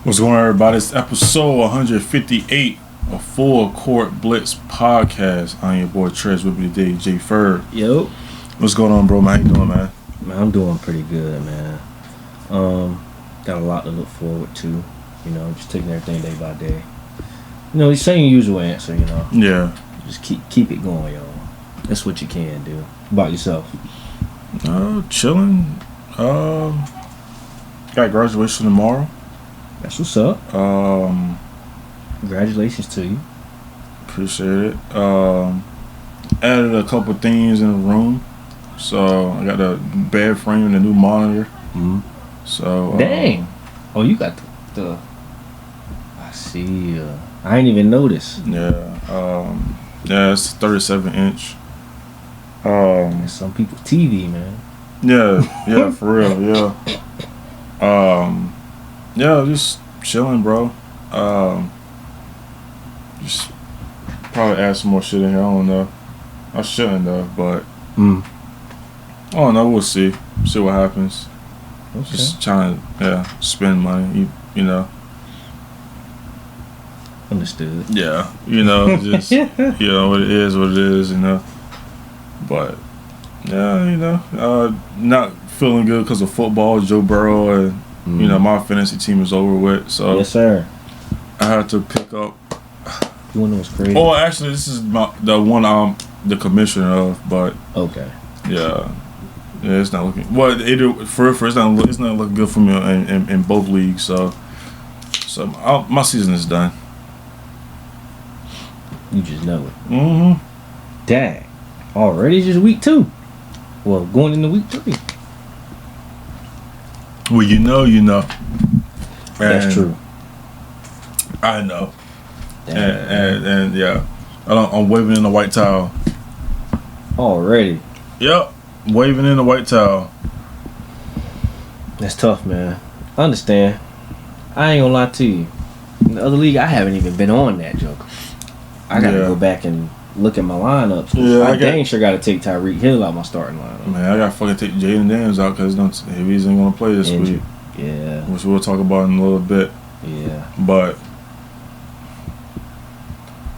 What's going on, everybody? It's episode 158 of Full Court Blitz podcast. I'm your boy Trez, with me today, J. Ferg. Yo. What's going on, bro? How you doing, man? Man, I'm doing pretty good, man. Got a lot to look forward to. You know, just taking everything day by day. You know, the same usual answer, you know. Yeah. Just keep it going, y'all. That's what you can do. About yourself? Chilling. Got graduation tomorrow. That's what's up. Congratulations to you. Appreciate it. Added a couple things in the room. So I got the bed frame and the new monitor. Mm-hmm. So dang. Oh, you got the I see. I ain't even noticed. Yeah. Yeah, it's 37-inch. That's some people's TV, man. Yeah, for real, yeah. Yeah, just chilling, bro. Just probably add some more shit in here. I don't know. I shouldn't though, but I don't know. We'll see. See what happens. Okay. Just trying to spend money. You know. Understood. Yeah, you know, just you know what it is, you know. But yeah, you know, not feeling good because of football. Joe Burrow and you know my fantasy team is over with. So yes, sir. I had to pick up. You wanna know what's crazy? Oh, actually, this is the one I'm the commissioner of, but okay. Yeah, it's not looking. Well, it's not looking good for me in both leagues. So my season is done. You just know it. Mm-hmm. Dang. Already just week 2. Well, going into week 3. Well, you know. That's true. I know. Damn. And yeah, I'm waving in the white towel. Already. Yep, waving in the white towel. That's tough, man. I understand. I ain't gonna lie to you. In the other league, I haven't even been on that joke. I gotta go back and look at my lineups. Yeah, I dang sure gotta take Tyreek Hill out my starting lineup. Man, I gotta fucking take Jaden Daniels out because he isn't gonna play this week. Yeah. Which we'll talk about in a little bit. Yeah. But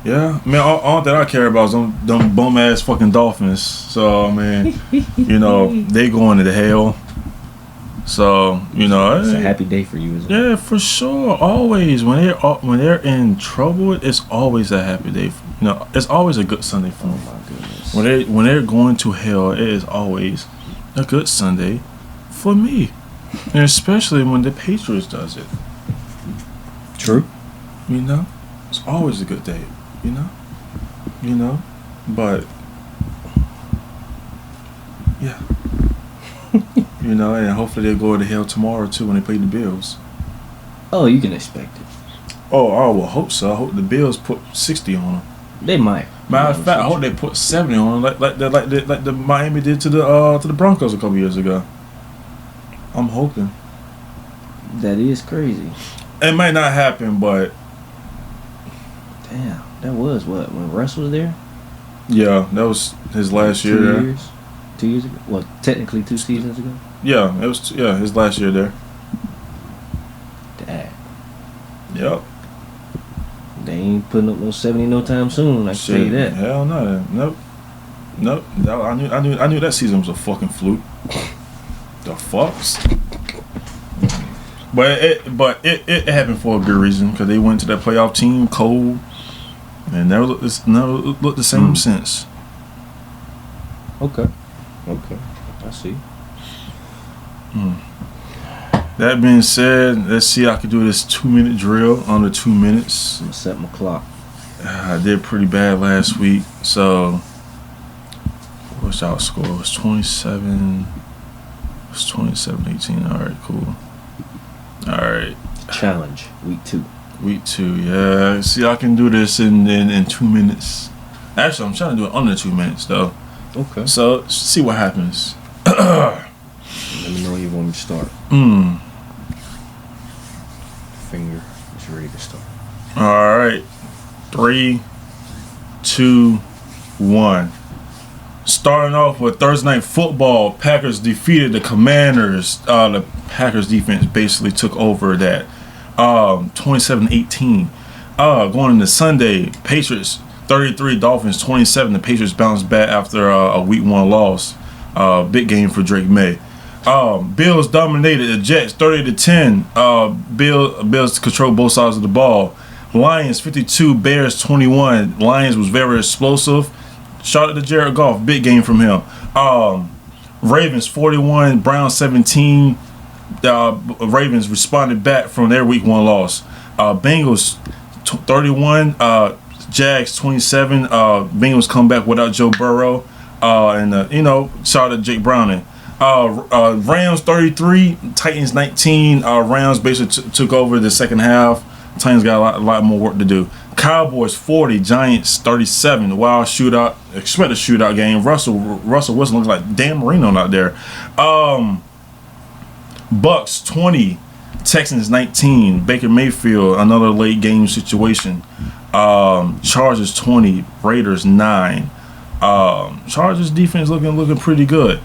yeah, man, all that I care about is them bum ass fucking Dolphins. So I mean, you know, they going to hell. So you know, it's a happy day for you, isn't it? Yeah, for sure. Always when they're in trouble, it's always a happy day. You know, it's always a good Sunday for me. Oh my goodness. When they're going to hell, it is always a good Sunday for me, and especially when the Patriots does it. True. You know, it's always a good day. You know, but yeah. You know, and hopefully they'll go to hell tomorrow too when they play the Bills. Oh, you can expect it. Oh, I will hope so. I hope the Bills put 60 on them. They might. Matter of fact, I hope they put 70 on them, like the Miami did to the Broncos a couple years ago. I'm hoping. That is crazy. It might not happen, but damn, that was what when Russ was there. Yeah, that was his last year there. 2 years. 2 years ago? Well, technically 2 seasons ago. Yeah, it was. Yeah, his last year there. Dang. Yep. They ain't putting up no 70 no time soon. I can tell you that. Hell no. Nope. I knew that season was a fucking fluke. The fucks. But it happened for a good reason because they went to that playoff team cold and never looked the same since. Okay, I see. That being said, let's see if I can do this 2-minute drill under 2 minutes. I'm gonna set my clock. I did pretty bad last week, so what's our score? It was 27. It was 27-18. All right, cool. All right. Challenge week 2. Week 2, yeah. See, I can do this in 2 minutes. Actually, I'm trying to do it under 2 minutes though. Okay. So see what happens. Let me know when you want me to start. Finger is ready to start. All right. 3, 2, 1. Starting off with Thursday Night Football, Packers defeated the Commanders. The Packers defense basically took over that 27-18. Going into Sunday, Patriots 33, Dolphins 27. The Patriots bounced back after a week 1 loss. Big game for Drake May. Bills dominated the Jets 30-10. Bills control both sides of the ball. Lions 52, Bears 21. Lions was very explosive. Shout out to Jared Goff, big game from him. Ravens 41, Browns 17. Ravens responded back from their week 1 loss. Bengals 31, Jags 27. Bengals come back without Joe Burrow. Shout out to Jake Browning. Rams 33, Titans 19. Rams basically took over the second half. Titans got a lot more work to do. Cowboys 40, Giants 37. Wild shootout. Expect a shootout game. Russell Wilson looks like Dan Marino out there. Bucks 20, Texans 19. Baker Mayfield, another late game situation. Chargers 20, Raiders 9. Chargers defense looking pretty good.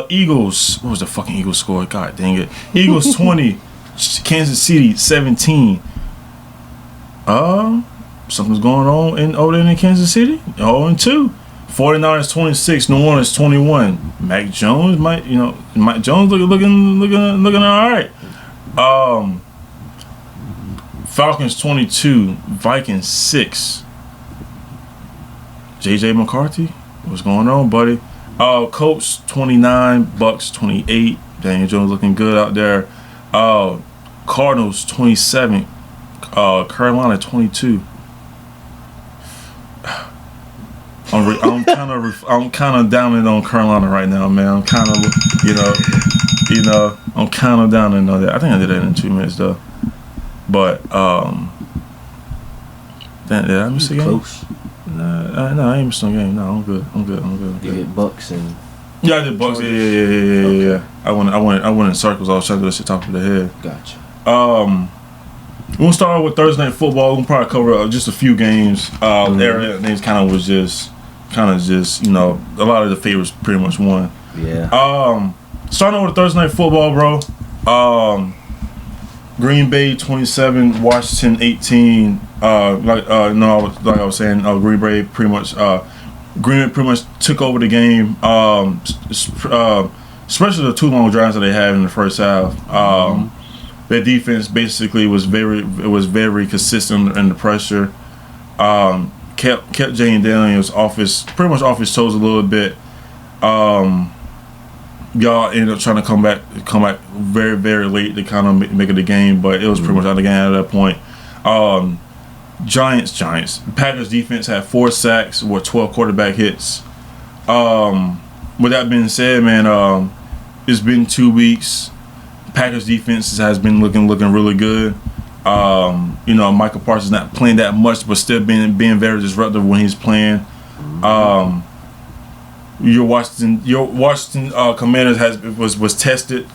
Eagles, what was the fucking Eagles score? God dang it. Eagles 20, Kansas City 17. Something's going on over there in Kansas City. 0-2. 49ers 26, New Orleans 21. Mac Jones looking all right. Falcons 22, Vikings 6. JJ McCarthy, what's going on, buddy? Colts 29, Bucks 28. Daniel Jones looking good out there. Cardinals 27, Carolina 22. I'm kind of down on Carolina right now, man. I'm kind of, I'm kind of down on that. I think I did that in 2 minutes though. But did I miss a game? Close. No, I ain't missed no game. No, I'm good. You hit Bucks and. Yeah, I did Bucks. Yeah. I went in circles. I was trying to do this at the top of the head. Gotcha. We'll start with Thursday Night Football. We'll probably cover just a few games. Their names kind of just a lot of the favorites pretty much won. Yeah. Starting with Thursday Night Football, bro. Green Bay 27, Washington 18. Like I was saying, Green Bay pretty much took over the game. Especially the 2 long drives that they had in the first half. Their defense basically was very consistent in the pressure. Kept Jane Daniels pretty much off his toes a little bit. Y'all ended up trying to come back very, very late to kind of make it a game, but it was pretty much out of the game at that point. Giants. Packers defense had 4 sacks with 12 quarterback hits. With that being said, man, it's been 2 weeks. Packers defense has been looking really good. Michael Parsons not playing that much, but still being very disruptive when he's playing. Your Washington Commanders was tested.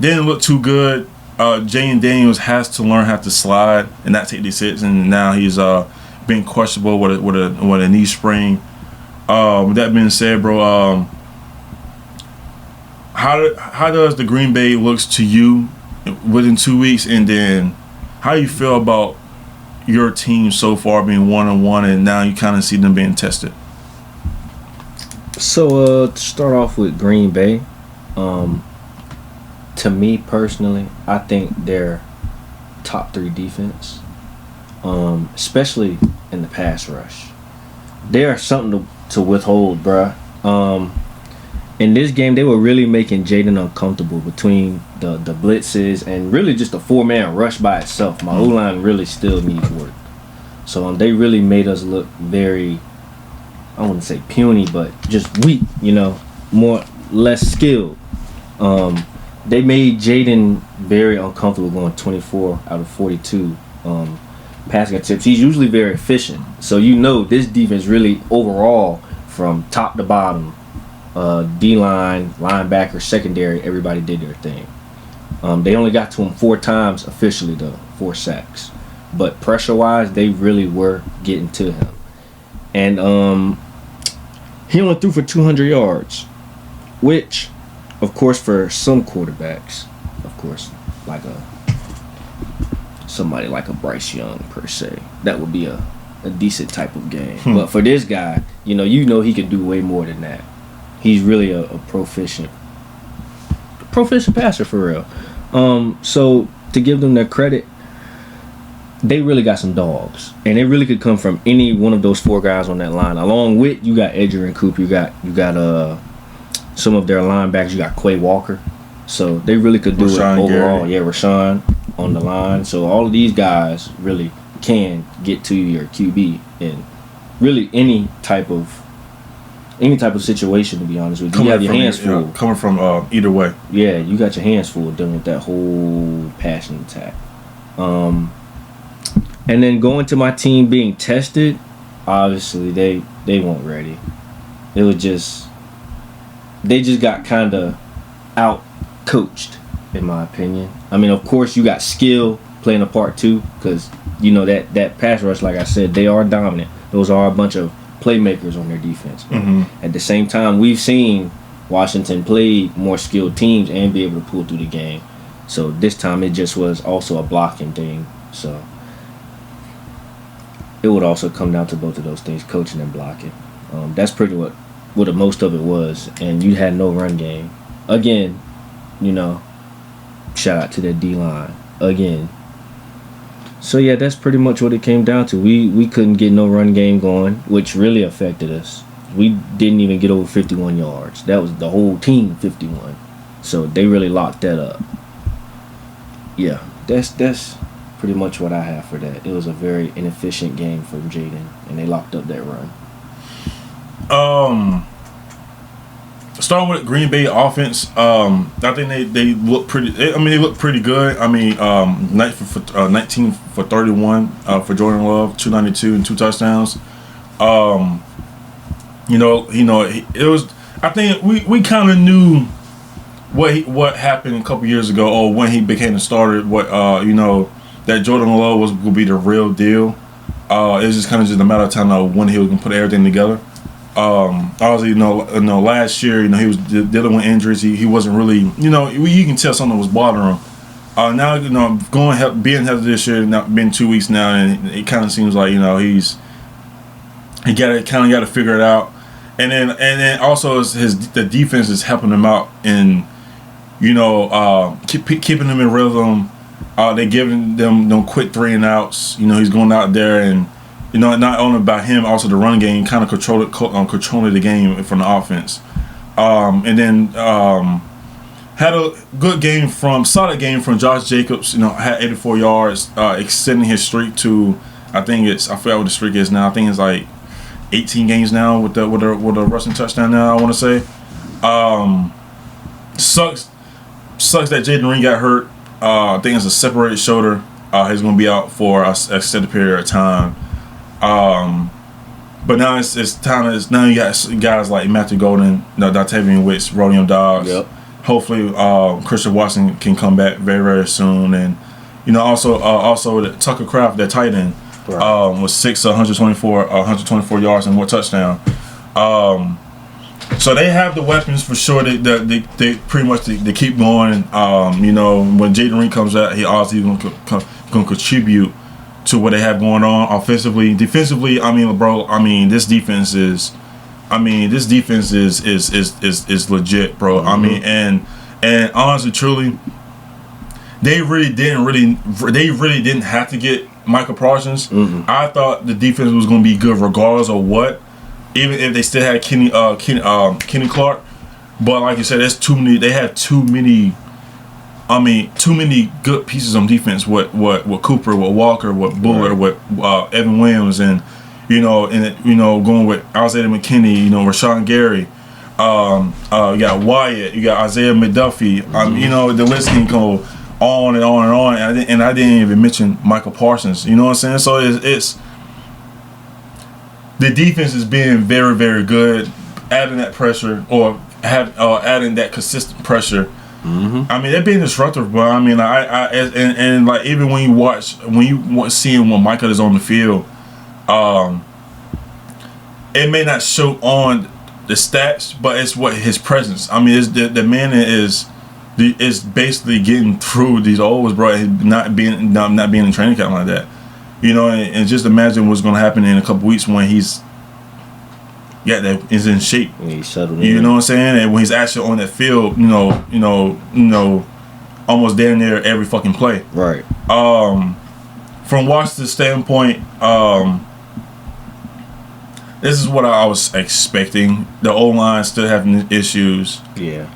Didn't look too good. Jane Daniels has to learn how to slide and not take these hits, and now he's been questionable with a knee sprain. With that being said, bro, how does the Green Bay looks to you within 2 weeks, and then how you feel about your team so far being 1-1, and now you kind of see them being tested? So to start off with Green Bay, to me personally, I think they're top 3 defense, especially in the pass rush. They are something to withhold, bruh. In this game, they were really making Jaden uncomfortable between the blitzes and really just a 4-man rush by itself. My O-line really still needs work. So they really made us look very, I wouldn't say puny, but just weak, less skilled. They made Jaden very uncomfortable going 24 out of 42 passing attempts. He's usually very efficient. So this defense really overall from top to bottom, D-line, linebacker, secondary, everybody did their thing. They only got to him 4 times officially though, 4 sacks. But pressure-wise, they really were getting to him. And he only threw for 200 yards, which, of course, for some quarterbacks, of course, like a somebody like a Bryce Young per se. That would be a decent type of game. But for this guy, you know he could do way more than that. He's really a proficient passer for real. So to give them their credit, they really got some dogs, and it really could come from any one of those 4 guys on that line. Along with, you got Edger and Coop, you got some of their linebackers. You got Quay Walker, so they really could do Rashawn it overall. Gary. Yeah, Rashawn on the line. So all of these guys really can get to your QB in really any type of situation. To be honest with you, you have your hands full. Coming from either way. Yeah, you got your hands full dealing with that whole passing attack. And then going to my team being tested, obviously they weren't ready. It was just they just got kind of out coached, in my opinion. I mean, of course, you got skill playing a part too, because that pass rush, like I said, they are dominant. Those are a bunch of playmakers on their defense. At the same time, we've seen Washington play more skilled teams and be able to pull through the game. So this time it just was also a blocking thing. So it would also come down to both of those things, coaching and blocking. That's pretty what the most of it was. And you had no run game. Again, shout out to that D-line. Again. So yeah, that's pretty much what it came down to. We couldn't get no run game going, which really affected us. We didn't even get over 51 yards. That was the whole team 51. So they really locked that up. Yeah, that's pretty much what I have for that. It was a very inefficient game for Jaden, and they locked up that run. Starting with Green Bay offense, I think they look pretty. They look pretty good. 19 for 31 for Jordan Love, 292 and 2 touchdowns. It was. I think we kind of knew what happened a couple years ago, or when he became a starter. That Jordan Love was going to be the real deal. It was just kind of a matter of time when he was going to put everything together. Obviously, last year, he was dealing with injuries. He wasn't really, you can tell something was bothering him. Now, being healthy this year, now been 2 weeks now, and it kind of seems like he got to figure it out. And then also the defense is helping him out in, keeping him in rhythm. They giving them quick 3 and outs. He's going out there and. Not only by him, also the run game kind of controlling the game from the offense. And then had a solid game from Josh Jacobs. Had 84 yards, extending his streak to, I forgot what the streak is now. I think it's like 18 games now with a rushing touchdown now, I want to say. Sucks that Jaden Reed got hurt. I think it's a separated shoulder. He's going to be out for an extended period of time. But now it's time. Now you got guys like Matthew Golden, Dotavian Wicks, Rodion Dobbs. Yep. Hopefully, Christian Watson can come back very, very soon, and also Tucker Kraft, that tight end, right. Was 124 yards and 1 touchdown. So they have the weapons for sure. They pretty much they keep going. When Jaden Reed comes out, he obviously going to contribute to what they have going on offensively. Defensively, this defense is legit, bro. Mm-hmm. And honestly, truly, they really didn't have to get Michael Parsons. Mm-hmm. I thought the defense was going to be good regardless of what, even if they still had Kenny Clark. But like you said, there's too many. They have too many good pieces on defense with Cooper, with Walker, with Bullard, right. with Evan Williams, and going with Isaiah McKinney, Rashawn Gary. You got Wyatt, you got Isaiah McDuffie. Mm-hmm. The list can go on and on and on. And I didn't even mention Michael Parsons. You know what I'm saying? So it's the defense is being very, very good, adding that pressure or adding that consistent pressure. Mm-hmm. They're being disruptive, but even when you seeing when Michael is on the field, it may not show on the stats, but it's what his presence. The man is it's basically getting through these O's, bro. And not being in training camp like that. You know, and just imagine what's going to happen in a couple weeks when he's that is in shape. He's settled in. You know what I'm saying? And when he's actually on that field, you know, almost damn near every fucking play. Right. From Washington's standpoint, this is what I was expecting. The O-line still having issues. Yeah.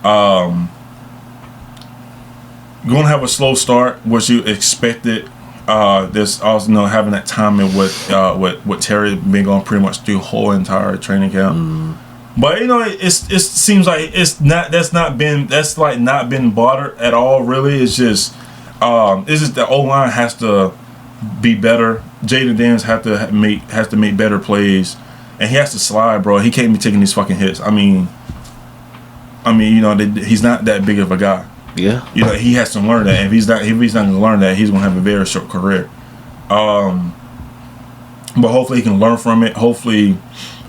Going to have a slow start, what you expected. There's also having that timing with Terry being gone pretty much through the whole entire training camp. But it seems like that's not been bothered at all. Really, it's just the O-line has to be better. Jaden Daniels has to make better plays, and he has to slide, bro. He can't be taking these fucking hits. I mean, he's not that big of a guy. Yeah. He has to learn that. If he's not going to learn that, he's going to have a very short career. But hopefully he can learn from it. Hopefully,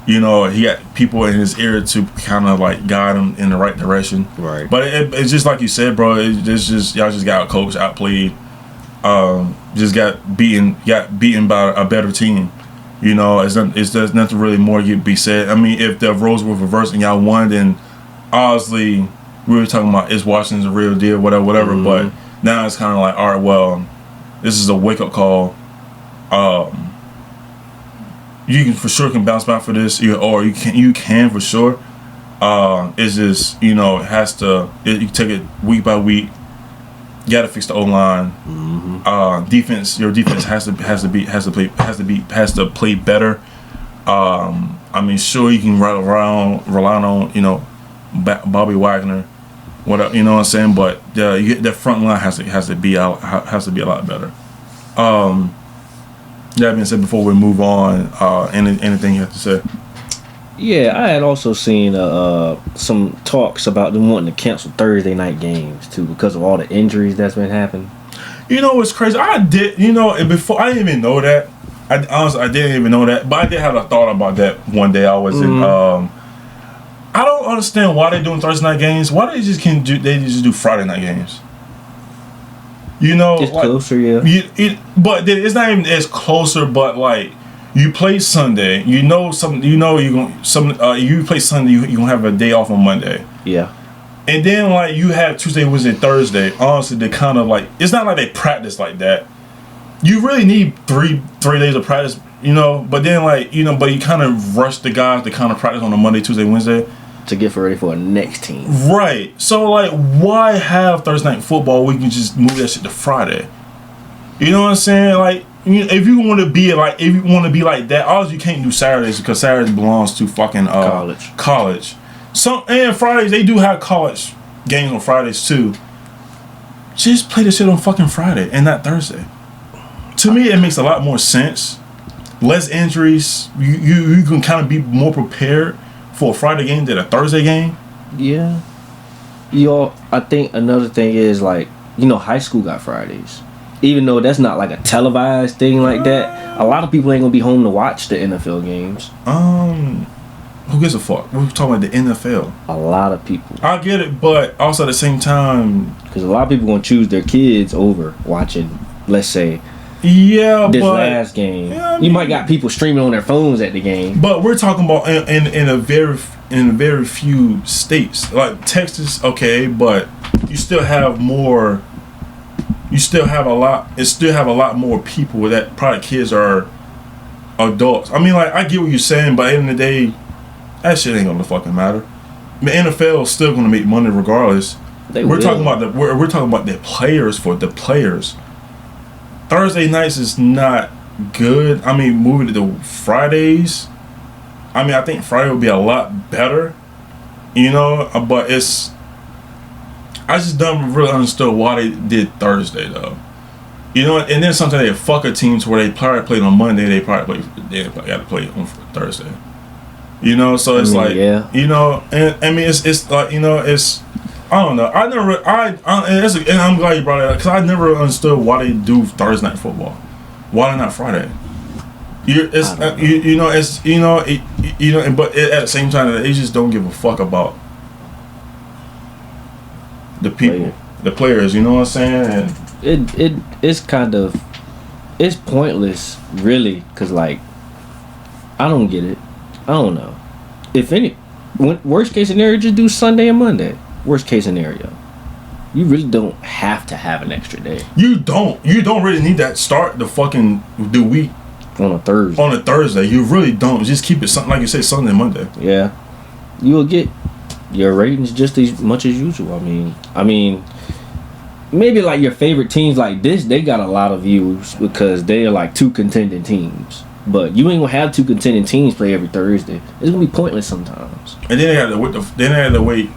he got people in his ear to kind of like guide him in the right direction. Right. But it's just like you said, bro. It's just y'all just got coached, outplayed. Just got beaten by a better team. There's nothing really more to be said. I mean, if the roles were reversed and y'all won, then obviously we were talking about is Washington's a real deal, whatever. But now it's kind of like, all right, well, this is a wake up call. You can for sure bounce back for this, or you can for sure. It's just you take it week by week. You got to fix the O line. Defense, your defense has to play better. I mean, sure you can rely on Bobby Wagner, whatever, you know what I'm saying. But the front line has to be a lot better. That being said, before we move on, anything you have to say? Yeah, I had also seen some talks about them wanting to cancel Thursday night games too because of all the injuries that's been happening. What's crazy? Before I didn't even know that. I didn't even know that, but I did have a thought about that one day. I was in. I don't understand why they're doing Thursday night games. Why they just do Friday night games? It's closer, yeah. But it's not even as closer. But like, you play Sunday. You play Sunday. You gonna have a day off on Monday. Yeah. And then like you have Tuesday, Wednesday, Thursday. Honestly, they kind of like it's not like they practice like that. You really need three days of practice, But then but you kind of rush the guys to kind of practice on a Monday, Tuesday, Wednesday to get ready for a next team. Right. So like, why have Thursday night football? We can just move that shit to Friday. You know what I'm saying? Like, if you want to be like that, obviously you can't do Saturdays because Saturdays belongs to fucking college. And Fridays they do have college games on Fridays too. Just play the shit on fucking Friday and not Thursday. To me, it makes a lot more sense. Less injuries. You can kind of be more prepared for a Friday game than a Thursday game. Yeah. I think another thing is like, high school got Fridays. Even though that's not like a televised thing like that, a lot of people ain't gonna be home to watch the NFL games. Who gives a fuck? We're talking about the NFL. A lot of people. I get it, but also at the same time, because a lot of people gonna choose their kids over watching, let's say, this last game. Yeah, you might got people streaming on their phones at the game. But we're talking about in a very few states like Texas. Okay, but you still have more. You still have a lot more people that probably kids are adults. I mean, like, I get what you're saying, but at the end of the day, that shit ain't gonna fucking matter. The NFL is still gonna make money regardless. We're talking about the players for the players. Thursday nights is not good. I mean, moving it to Fridays. I mean, I think Friday would be a lot better, but it's. I just don't really understood why they did Thursday though, And then sometimes they fuck a teams where they probably played on Monday. They got to play on Thursday. So it's and I mean it's like it's. I don't know. And I'm glad you brought it up because I never understood why they do Thursday night football. Why not Friday? But at the same time, they just don't give a fuck about the people. the players. You know what I'm saying? And it's pointless, really, because like I don't get it. I don't know. If any, worst case scenario, just do Sunday and Monday. Worst case scenario. You really don't have to have an extra day. You don't really need that start the week on a Thursday. On a Thursday, you really don't. Just keep it something like you say, Sunday and Monday. Yeah, you will get your ratings just as much as usual. I mean, maybe like your favorite teams like this, they got a lot of views because they are like two contending teams. But you ain't gonna have two contending teams play every Thursday. It's gonna be pointless sometimes. And then they had to wait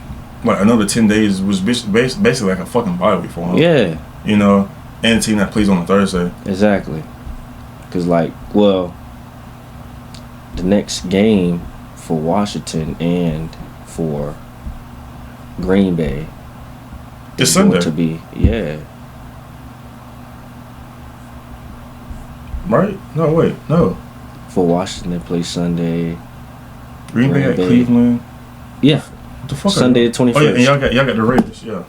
like another 10 days. Was basically like a fucking bye week for them. Yeah. You know, and a team that plays on a Thursday. Exactly. Because the next game for Washington and for Green Bay is Sunday. To be, yeah. Right? No, wait, no. For Washington, they play Sunday. Green Bay at Cleveland. Yeah. What the fuck? Sunday the 21st. Oh yeah, and y'all got the Raiders. Yeah.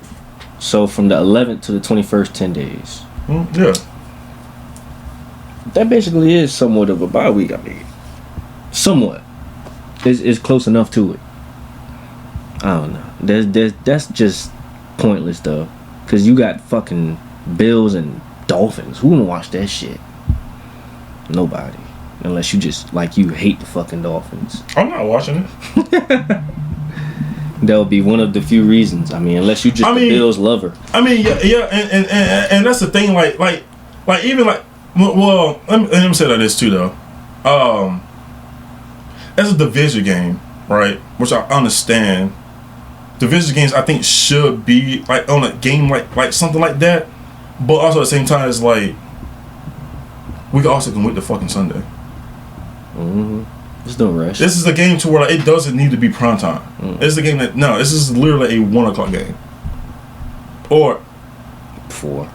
So from the 11th to the 21st, 10 days. Yeah. That basically is somewhat of a bye week. I mean, somewhat. It's close enough to it. I don't know. That's just pointless though, because you got fucking Bills and Dolphins. Who gonna watch that shit? Nobody, unless you just you hate the fucking Dolphins. I'm not watching it. That'll be one of the few reasons. I mean, unless you just the Bills lover. I mean, yeah, and that's the thing. Like even like. Well, let me say like this too, though. As a division game, right? Which I understand. Division games, I think, should be like on a game like something like that. But also at the same time, it's like we also can wait the fucking Sunday. Mm-hmm. There's no rush. This is a game to where it doesn't need to be prime time. Mm. This is a game that this is literally a 1 o'clock game. Or 4.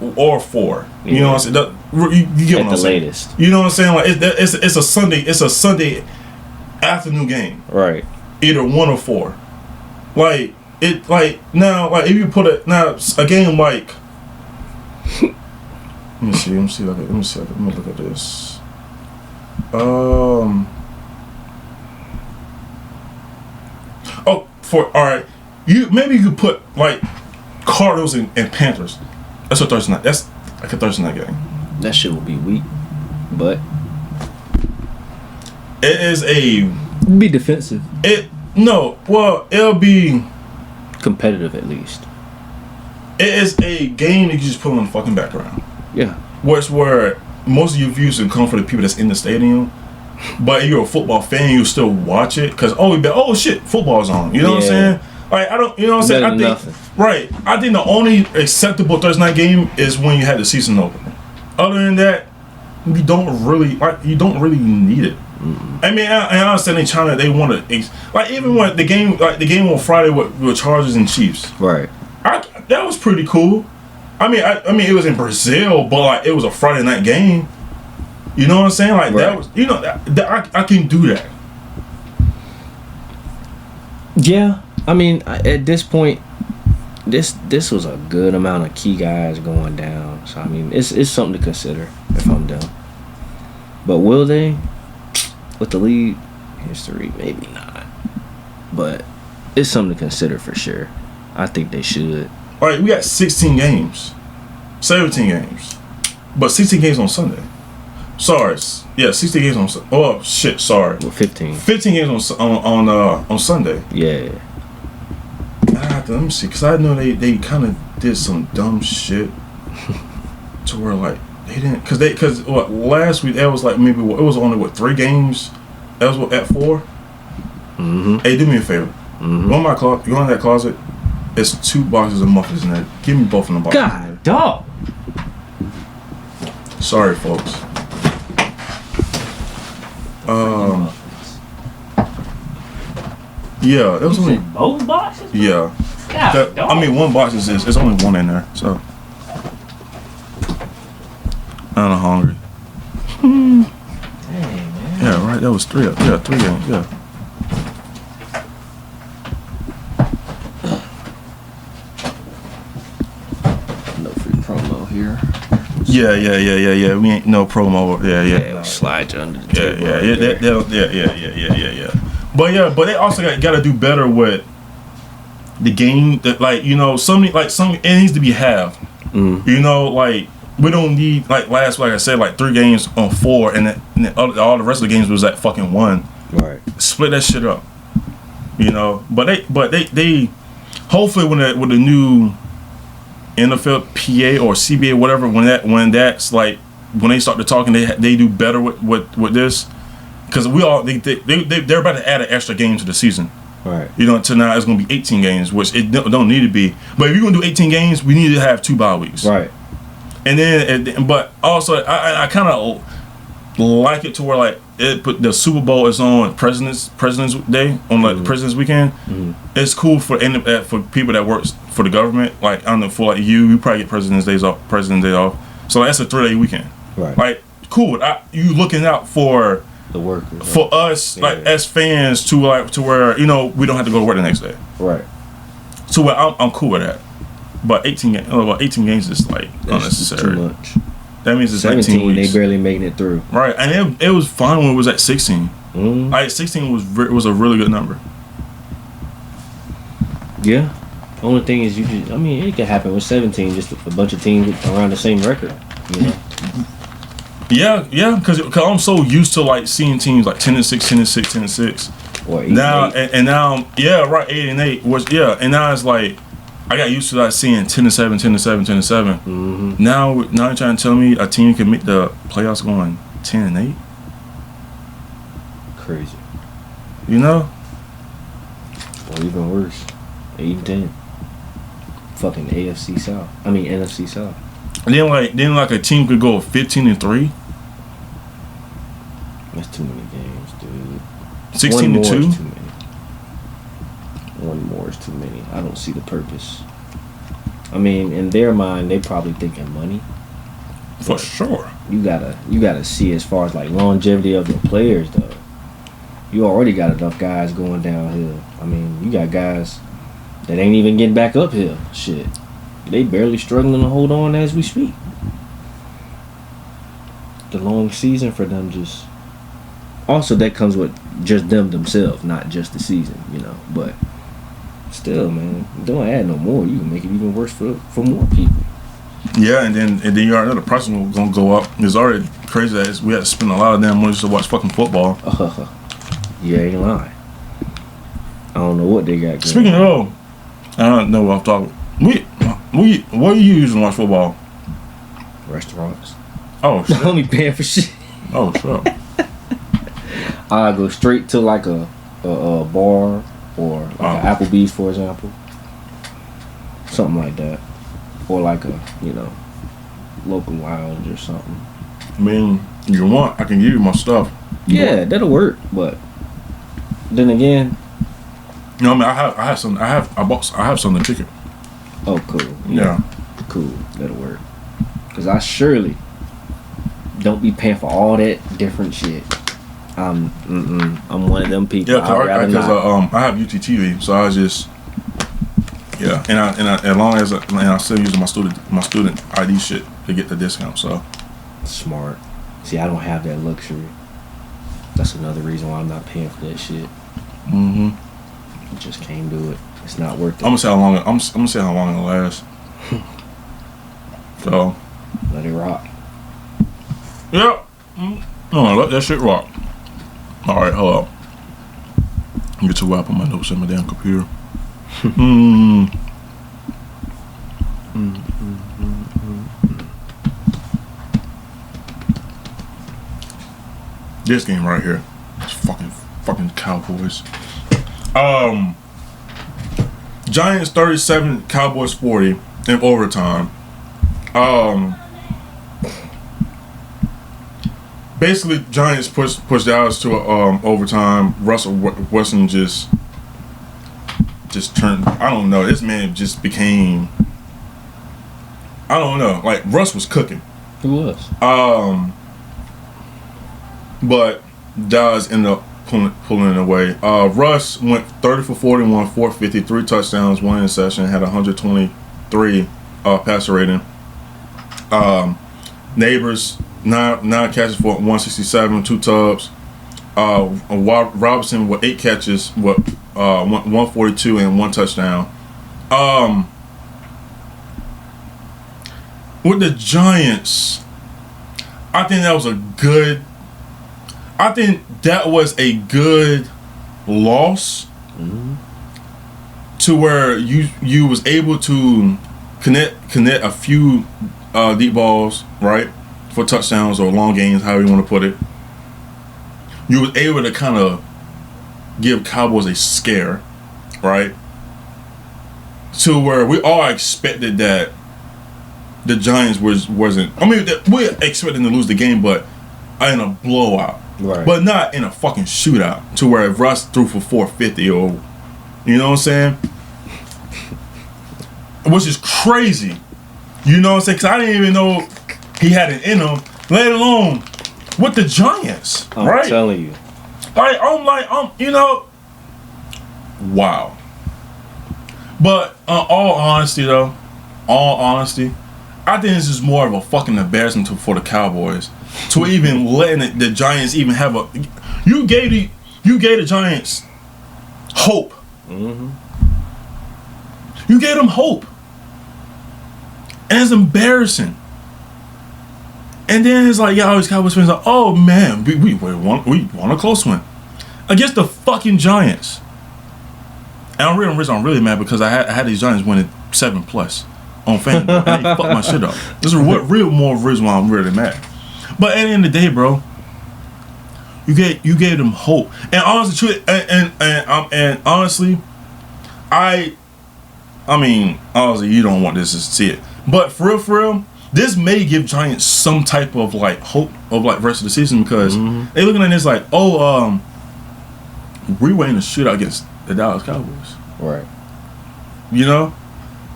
Yeah. You know what I'm saying? You get what I'm saying? Latest. You know what I'm saying? Like it's a Sunday. It's a Sunday afternoon game. Right. Either 1 or 4. Like it. Like now. Like if you put it now, a game like. Let me see. Let me look at this. All right. Maybe you could put like Cardinals and Panthers. That's a Thursday night. That's like a Thursday night game. That shit will be weak, but it is be defensive. It'll be competitive at least. It is a game that you just put on the fucking background. Yeah. Where most of your views can come from the people that's in the stadium. But if you're a football fan, you still watch it because shit, football's on. You know what I'm saying? Like I don't, you know what I'm saying? I think nothing. Right. I think the only acceptable Thursday night game is when you had the season opener. Other than that, you don't really need it. Mm-hmm. I mean, I understand in China they want to even when the game on Friday with Chargers and Chiefs. Right. That was pretty cool. I mean it was in Brazil, but it was a Friday night game. You know what I'm saying? Like right. That was I can do that. Yeah. I mean, at this point, this was a good amount of key guys going down. So I mean, it's something to consider if I'm done. But will they? With the league history, maybe not. But it's something to consider for sure. I think they should. All right, we got 16 games, 17 games, but 16 games on Sunday. Sorry, yeah, 16 games on. Oh shit, sorry. Well, 15. 15 games on Sunday. Yeah. Let me see, because I know they kind of did some dumb shit to where they didn't, because last week that was it was only 3 games. That was at 4. Mm-hmm. Hey, do me a favor. Mm-hmm. Go in that closet. There's 2 boxes of muffins in there. Give me both of them boxes. God, dog. Sorry, folks. Yeah, that was only both boxes. Yeah. God, I mean, 1 box is there's only 1 in there, so I'm hungry. Dang, man. Yeah, right. That was 3. Yeah, 3 games. Yeah. Yeah. We ain't no promo. Yeah. We slide you under the table. Yeah. But they also got to do better with the game. That some it needs to be halved. We don't need like I said, like 3 games on 4, and all the rest of the games was at fucking 1. Right. Split that shit up. But they hopefully with the new NFL PA or CBA whatever when that's like when they start to talking they do better with this, because they're about to add an extra game to the season. Right. To now it's gonna be 18 games, which it don't need to be. But if you're gonna do 18 games, we need to have 2 bye weeks. Right. And then, but also I kind of like it to where like the Super Bowl is on President's Day on like President's Weekend. It's cool for people that works for the government. Like I don't know, for like you probably get President's Day off. So that's a 3-day weekend. Right. Like cool. You looking out for the workers for us like as fans to where we don't have to go to work the next day. Right. So I'm cool with that. But 18 games is like unnecessary. Too much. That means it's 17 19 weeks. They barely making it through. Right, and it was fine when it was at 16. Like 16 was a really good number. Yeah. Only thing is it can happen with 17. Just a bunch of teams around the same record. Yeah, because I'm so used to like seeing teams like 10-6, 10-6, 10-6. Or 8 now and now, 8-8 was and now it's like. I got used to like seeing 10-7, 10-7, 10-7. Now you're trying to tell me a team can make the playoffs going 10-8? Crazy. Or even worse, 8-10. Fucking NFC South. NFC South. And then like a team could go 15-3. That's too many games, dude. 16-2. One more is too many. I don't see the purpose. In their mind, they probably thinking money. For sure. You gotta see as far as like longevity of the players though. You already got enough guys going downhill. You got guys that ain't even getting back uphill. Shit. They barely struggling to hold on as we speak. The long season for them just also that comes with just themselves, not just the season, but still, man, don't add no more. You can make it even worse for more people. Yeah, and then you already know the price is gonna go up. It's already crazy that we had to spend a lot of damn money just to watch fucking football. You ain't lying. I don't know what they got going. Speaking of, I don't know what I'm talking. What do you use to watch football? Restaurants. Oh shit. I only paying for shit. Oh sure. I go straight to like a bar or like an Applebee's, for example. Something like that. Or like a, local lounge or something. You want, I can give you my stuff. Yeah, that'll work, but then again, I have some of the chicken. Oh, cool. Yeah. Cool. That'll work. Cause I surely don't be paying for all that different shit. I'm one of them people. Yeah, because I have UTTV, so I just and as long as I still using my student ID shit to get the discount. So smart. See, I don't have that luxury. That's another reason why I'm not paying for that shit. I just can't do it. It's not worth it. I'm gonna say how long. I'm gonna say how long it'll last. So let it rock. Yeah. No, let that shit rock. All right, hold up. Get to wrap on my notes on my damn computer. This game right here. It's fucking Cowboys. Giants 37, Cowboys 40 in overtime. Basically, Giants pushed Dallas to overtime. Russell Wilson just turned. I don't know. This man just became. I don't know. Like Russ was cooking. He was. But Dallas ended up pulling it away. Russ went 30 for 41, 450, 3 touchdowns, 1 interception, had 123 passer rating. Neighbors, nine catches for 167, 2 tubs. Robinson with 8 catches, 142 and 1 touchdown. With the Giants, I think that was a good loss. Mm-hmm. To where you was able to connect a few deep balls, right, for touchdowns or long gains, however you want to put it. You was able to kind of give Cowboys a scare, right? To where we all expected that the Giants wasn't. I mean, we expected to lose the game, but in a blowout, right? But not in a fucking shootout. To where if Russ threw for 450 or, you know what I'm saying? Which is crazy, you know what I'm saying? Because I didn't even know he had it in him, let alone with the Giants, right? I'm telling you. You know, wow. But all honesty, I think this is more of a fucking embarrassment for the Cowboys to even letting the Giants even have a. You gave the Giants hope. Mm-hmm. You gave them hope, and it's embarrassing. And then it's like, y'all, these Cowboys fans are, oh man, we won a close one against the fucking Giants. And I'm really mad because I had these Giants winning 7+ on FanDuel. And they fucked my shit up. This is more reason why I'm really mad. But at the end of the day, bro, you gave them hope. And honestly, and honestly, I mean, honestly, you don't want this to see it, but for real, this may give Giants some type of like hope of like rest of the season because they looking at this like, we were in a shootout against the Dallas Cowboys, right? You know,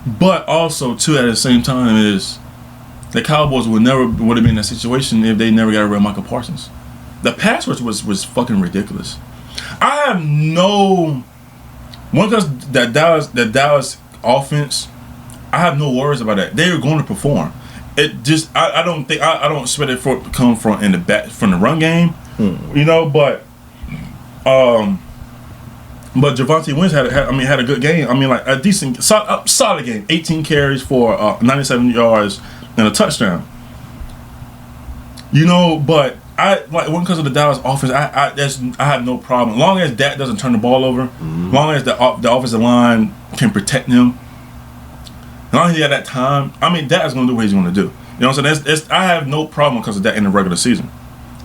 but also too at the same time is the Cowboys would have been in that situation if they never got rid of Michael Parsons. The pass rush was fucking ridiculous. I have no one because the Dallas offense. I have no worries about that. They are going to perform. It just I don't expect it to come from in the back from the run game, you know. But Javonte Wentz had a good game. I mean, like a decent solid game. 18 carries for 97 yards and a touchdown. You know, but because of the Dallas offense, I have no problem. As long as Dak doesn't turn the ball over, as long as the offensive line can protect him. As long as he had that time, I mean, Dak is going to do what he's going to do. You know what I'm saying? I have no problem because of that in the regular season.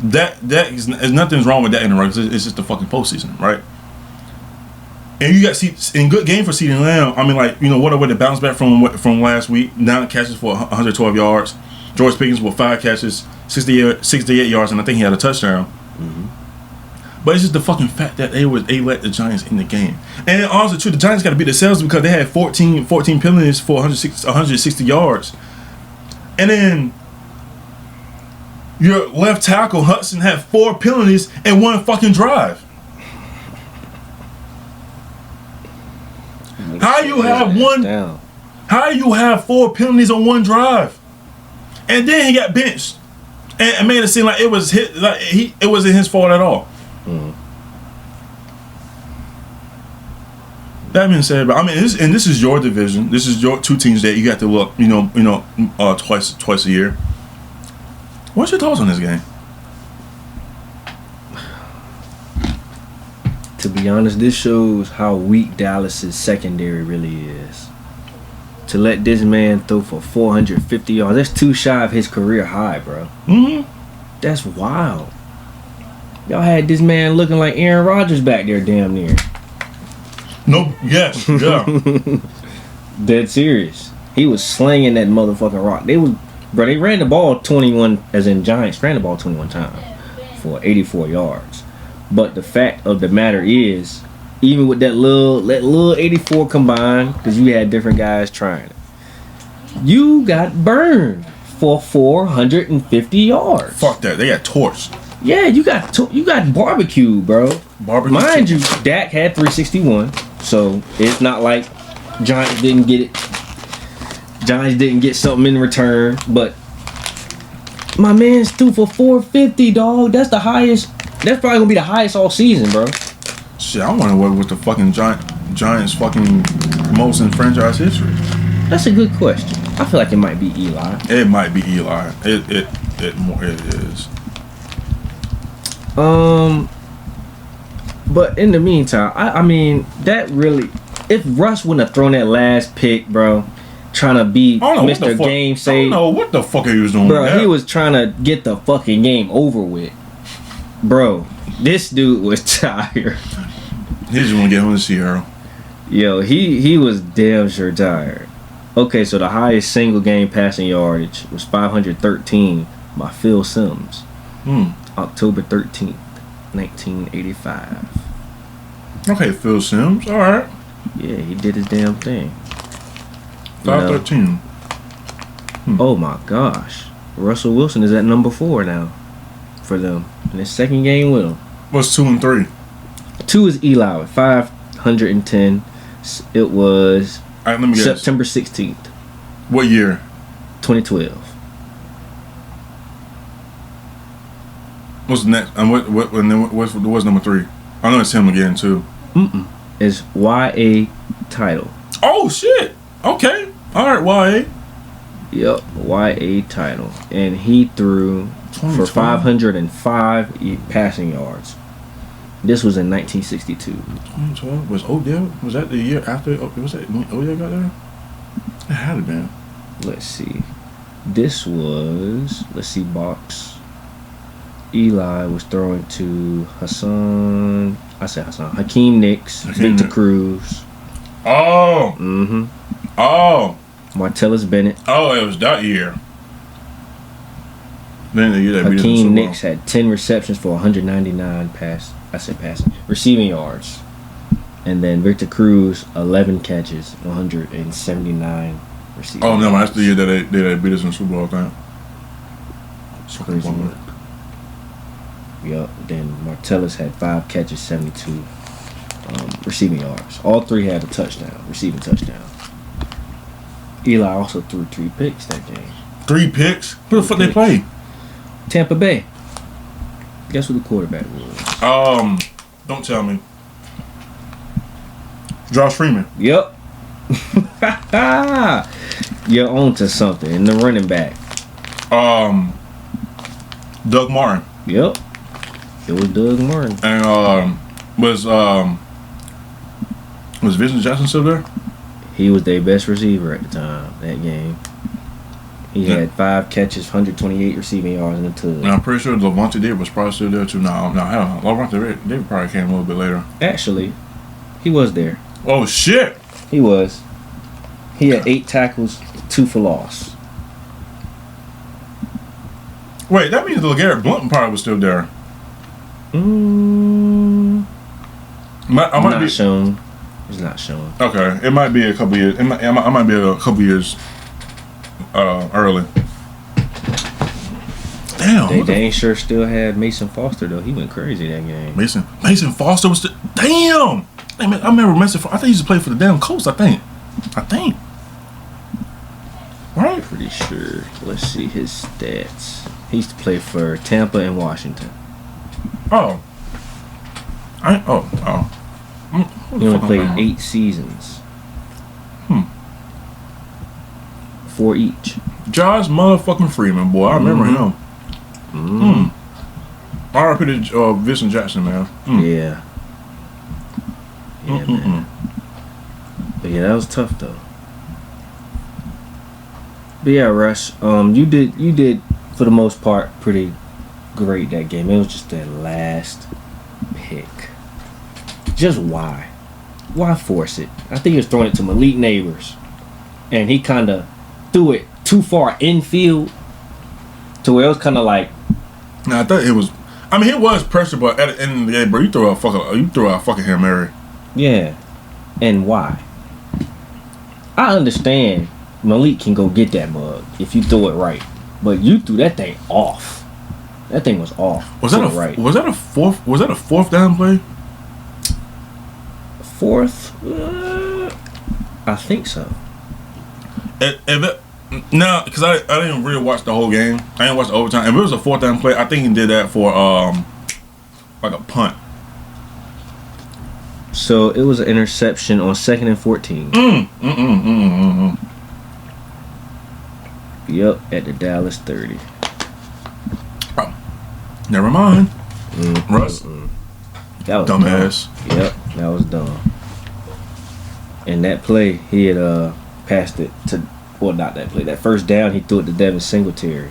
There's nothing's wrong with that in the regular season. It's just the fucking postseason, right? And you got in good game for CeeDee Lamb. I mean, like, you know, what a way to bounce back from last week. 9 catches for 112 yards. George Pickens with 5 catches, 68 yards, and I think he had a touchdown. Mm-hmm. But it's just the fucking fact that they let the Giants in the game. And honestly, too, the Giants got to beat themselves because they had 14 penalties for 160 yards. And then your left tackle, Hudson, had 4 penalties in one fucking drive. How you have 4 penalties on one drive? And then he got benched. And made it seem like it wasn't his fault at all. That being said, but I mean, this is your division. This is your 2 teams that you got to look, twice a year. What's your thoughts on this game? To be honest, this shows how weak Dallas's secondary really is. To let this man throw for 450 yards, that's 2 shy of his career high, bro. Mm-hmm. That's wild. Y'all had this man looking like Aaron Rodgers back there damn near. No, yes, yeah. Dead serious. He was slinging that motherfucking rock. They ran the ball 21, as in Giants ran the ball 21 times for 84 yards. But the fact of the matter is, even with that little 84 combined, because you had different guys trying it, you got burned for 450 yards. Fuck that. They got torched. Yeah, you got barbecued, bro. Mind you, Dak had 361, so it's not like Giants didn't get it. Giants didn't get something in return, but My man's threw for 450, dog. That's the highest. That's probably gonna be the highest all season, bro. Shit, I wonder what was the fucking Giants fucking most in franchise history. That's a good question. I feel like it might be Eli. It might be Eli. It is. But in the meantime, I mean that really. If Russ wouldn't have thrown that last pick, bro, trying to be Mr. Game Save. I don't know what the fuck he was doing. Bro, he was trying to get the fucking game over with. Bro, this dude was tired. He just want to get home to Sierra. Yo, he was damn sure tired. Okay, so the highest single game passing yardage was 513 by Phil Simms. October 13th, 1985. Okay, Phil Simms. All right. Yeah, he did his damn thing. 513. Oh my gosh. Russell Wilson is at number 4 now for them. In his second game with him. What's 2 and 3? 2 is Eli with 510. It was Let me guess. September 16th. What year? 2012. What's the next? And what's number 3? I know it's him again too. It's YA title. Oh shit. Okay. All right. YA. Yep, YA title, and he threw for 505 passing yards. This was in 1962. 2012 was Odell. Was that the year after? Was that when Odell got there? It had to been. Let's see. This was box. Eli was throwing to Hakeem Nicks, Victor Cruz. Oh. Oh. Martellus Bennett. Oh, it was that year. Then the year that beat us in the Hakeem Super Bowl. Nicks had 10 receptions for 199 receiving yards. And then Victor Cruz, 11 catches, 179 receiving yards. No, that's the year that they beat us in the Super Bowl, I think. It's crazy work. Yup. Then Martellus had 5 catches, 72 receiving yards. All 3 had a touchdown, receiving touchdown. Eli also threw 3 picks that game. 3 picks? Who the fuck they play? Tampa Bay. Guess who the quarterback was? Don't tell me. Josh Freeman. Yep. You're on to something. And the running back. Doug Martin. Yep. It was Doug Martin. And was Vincent Jackson still there? He was their best receiver at the time, that game. He had 5 catches, 128 receiving yards in the tug. And I'm pretty sure Levante David was probably still there too. No, hell no. Levante David probably came a little bit later. Actually, he was there. Oh, shit. He was. He had 8 tackles, 2 for loss. Wait, that means LeGarrette Blunt probably was still there. Not shown. It's not shown. Okay, it might be a couple years. I might be a couple years early. Damn. They ain't sure still had Mason Foster though. He went crazy that game. Mason Foster was damn. Hey, man, I remember Mason. I think he used to play for the damn Colts. I think. Right. Pretty sure. Let's see his stats. He used to play for Tampa and Washington. Oh. He only played 8 seasons. 4 each. Josh motherfucking Freeman, boy. I remember him. R.I.P. to Vincent Jackson, man. Yeah. Yeah, man. But yeah, that was tough though. But yeah, Rush, you did for the most part pretty great that game. It was just that last pick. Just why? Why force it? I think he was throwing it to Malik Neighbors, and he kind of threw it too far infield to where it was kind of like. Now I thought it was. I mean, it was pressure, but at the end of the game, bro, you throw out fucking Hail Mary. Yeah, and why? I understand Malik can go get that mug if you throw it right, but you threw that thing off. That thing was off. Was that a fourth down play? Fourth? I think so. No, because I didn't really watch the whole game. I didn't watch the overtime. If it was a fourth down play, I think he did that for like a punt. So it was an interception on 2nd and 14. Yep, at the Dallas 30. Oh, never mind. Russ. That was dumbass. Dumb. Yep, that was dumb. And that play, he had passed it to, well, not that play. That first down, he threw it to Devin Singletary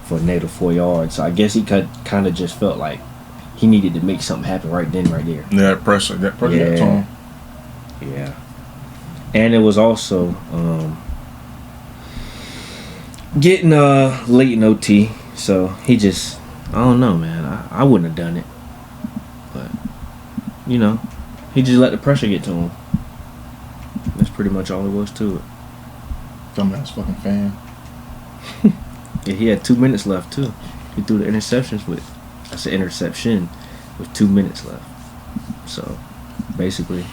for a negative 4 yards. So I guess he kind of just felt like he needed to make something happen right then, right there. That pressure got to him. Yeah. And it was also getting late in OT. So he just, I don't know, man. I wouldn't have done it. But, you know, he just let the pressure get to him. That's pretty much all it was to it. Dumbass fucking fan. Yeah, he had 2 minutes left, too. He threw the interception with 2 minutes left. So, basically,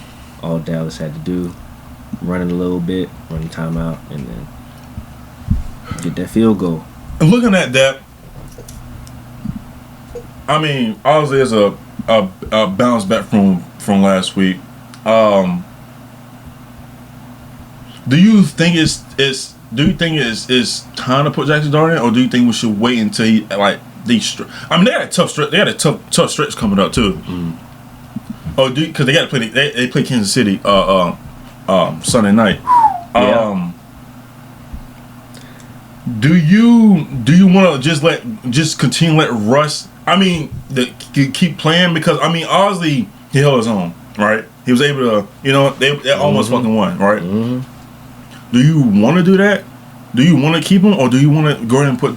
all Dallas had to do, run it a little bit, run the timeout, and then get that field goal. And looking at that, I mean, obviously it's a bounce back from last week. Do you think it's time to put Jackson Dart in, or do you think we should wait until he like these? I mean, they had a tough stretch. They had a tough stretch coming up too. Oh, because they got to play. They play Kansas City Sunday night. Yeah. Do you want to just continue to let Russ? I mean, keep playing, because I mean, obviously he held his own, right? He was able to, they almost fucking won, right? Mm-hmm. Do you want to do that? Do you want to keep him, or do you want to go ahead and put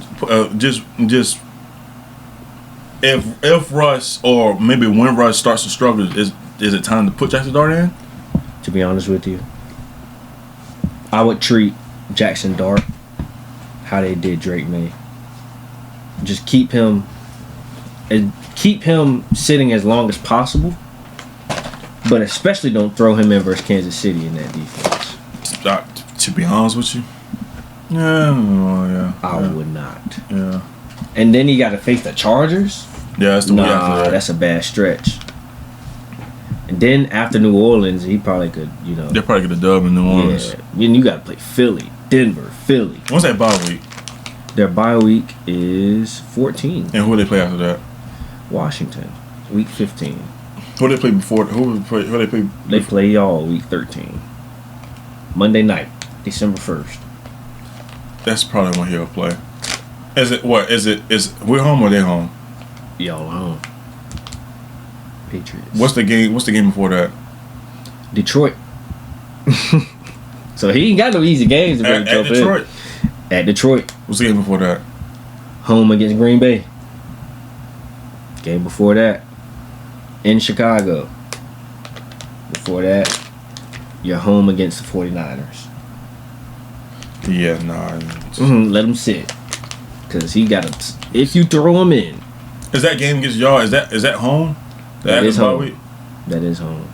just if Russ, or maybe when Russ starts to struggle, is it time to put Jackson Dart in? To be honest with you, I would treat Jackson Dart how they did Drake May. Just keep him sitting as long as possible, but especially don't throw him in versus Kansas City in that defense. To be honest with you, yeah. I would not. Yeah. And then he got to face the Chargers. Yeah, that's the way after that. That's a bad stretch. And then after New Orleans, he probably could, They'll probably get a dub in New Orleans. Yeah. Then you got to play Philly, Denver, Philly. What's that bye week? Their bye week is 14. And who they play after that? Washington, week 15. Who they play before? Who they play? They play y'all week 13. Monday night, December 1st. That's probably when he'll play. Is we're home or they home? Y'all home. Patriots. What's the game before that? Detroit. So he ain't got no easy games to at Detroit. At Detroit. What's the game before that? Home against Green Bay. Game before that, in Chicago. Before that, you're home against the 49ers. Yeah, nah. Let him sit. Because he got to, if you throw him in. Is that game against y'all, is that home? That is home. That is home.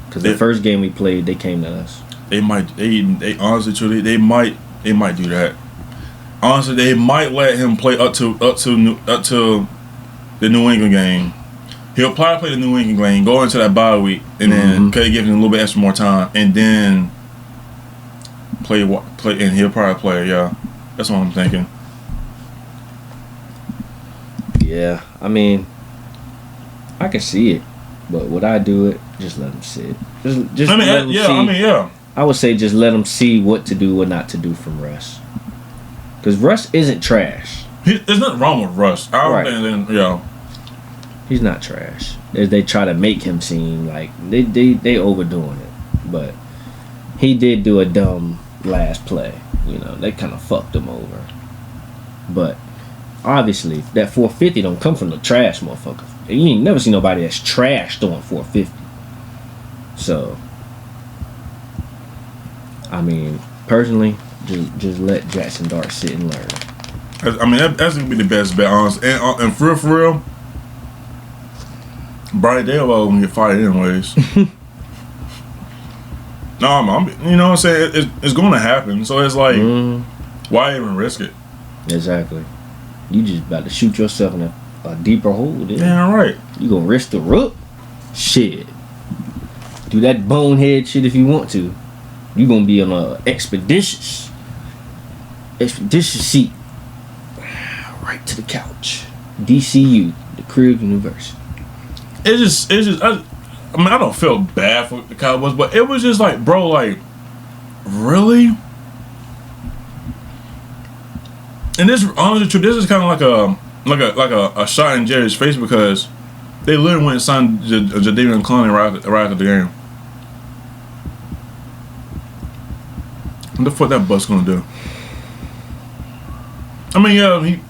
Because the first game we played, they came to us. They honestly, truly, they might do that. Honestly, they might let him play up to the New England game. He'll probably play the New England game, go into that bye week, and then give him a little bit extra more time, and then play, and he'll probably play. Yeah, that's what I'm thinking. Yeah, I mean, I can see it, but would I do it? Just let him sit. Just let him see. I would say just let him see what to do or not to do from Russ. Because Russ isn't trash. There's nothing wrong with Russ. He's not trash. They try to make him seem like they overdoing it. But he did do a dumb last play. They kind of fucked him over. But obviously, that 450 don't come from the trash motherfucker. You ain't never seen nobody that's trash throwing 450. So, I mean, personally, just let Jackson Dart sit and learn. I mean, that's gonna be the best bet, honestly. And for real, Brian Dale gonna get fired anyways. No, you know what I'm saying? It's going to happen. So it's like, why even risk it? Exactly. You just about to shoot yourself in a deeper hole. Then. Yeah, right. You gonna risk the rook? Shit. Do that bonehead shit if you want to. You gonna be on a expeditious seat. Right to the couch. DCU, the Crib University. It's just. I mean, I don't feel bad for the Cowboys, but it was just like, bro, like, really? And this, honestly, this is kind of like a shot in Jerry's face because they literally went and signed Jadeveon Clowney right after the game. What the fuck that bus gonna do? I mean, yeah, he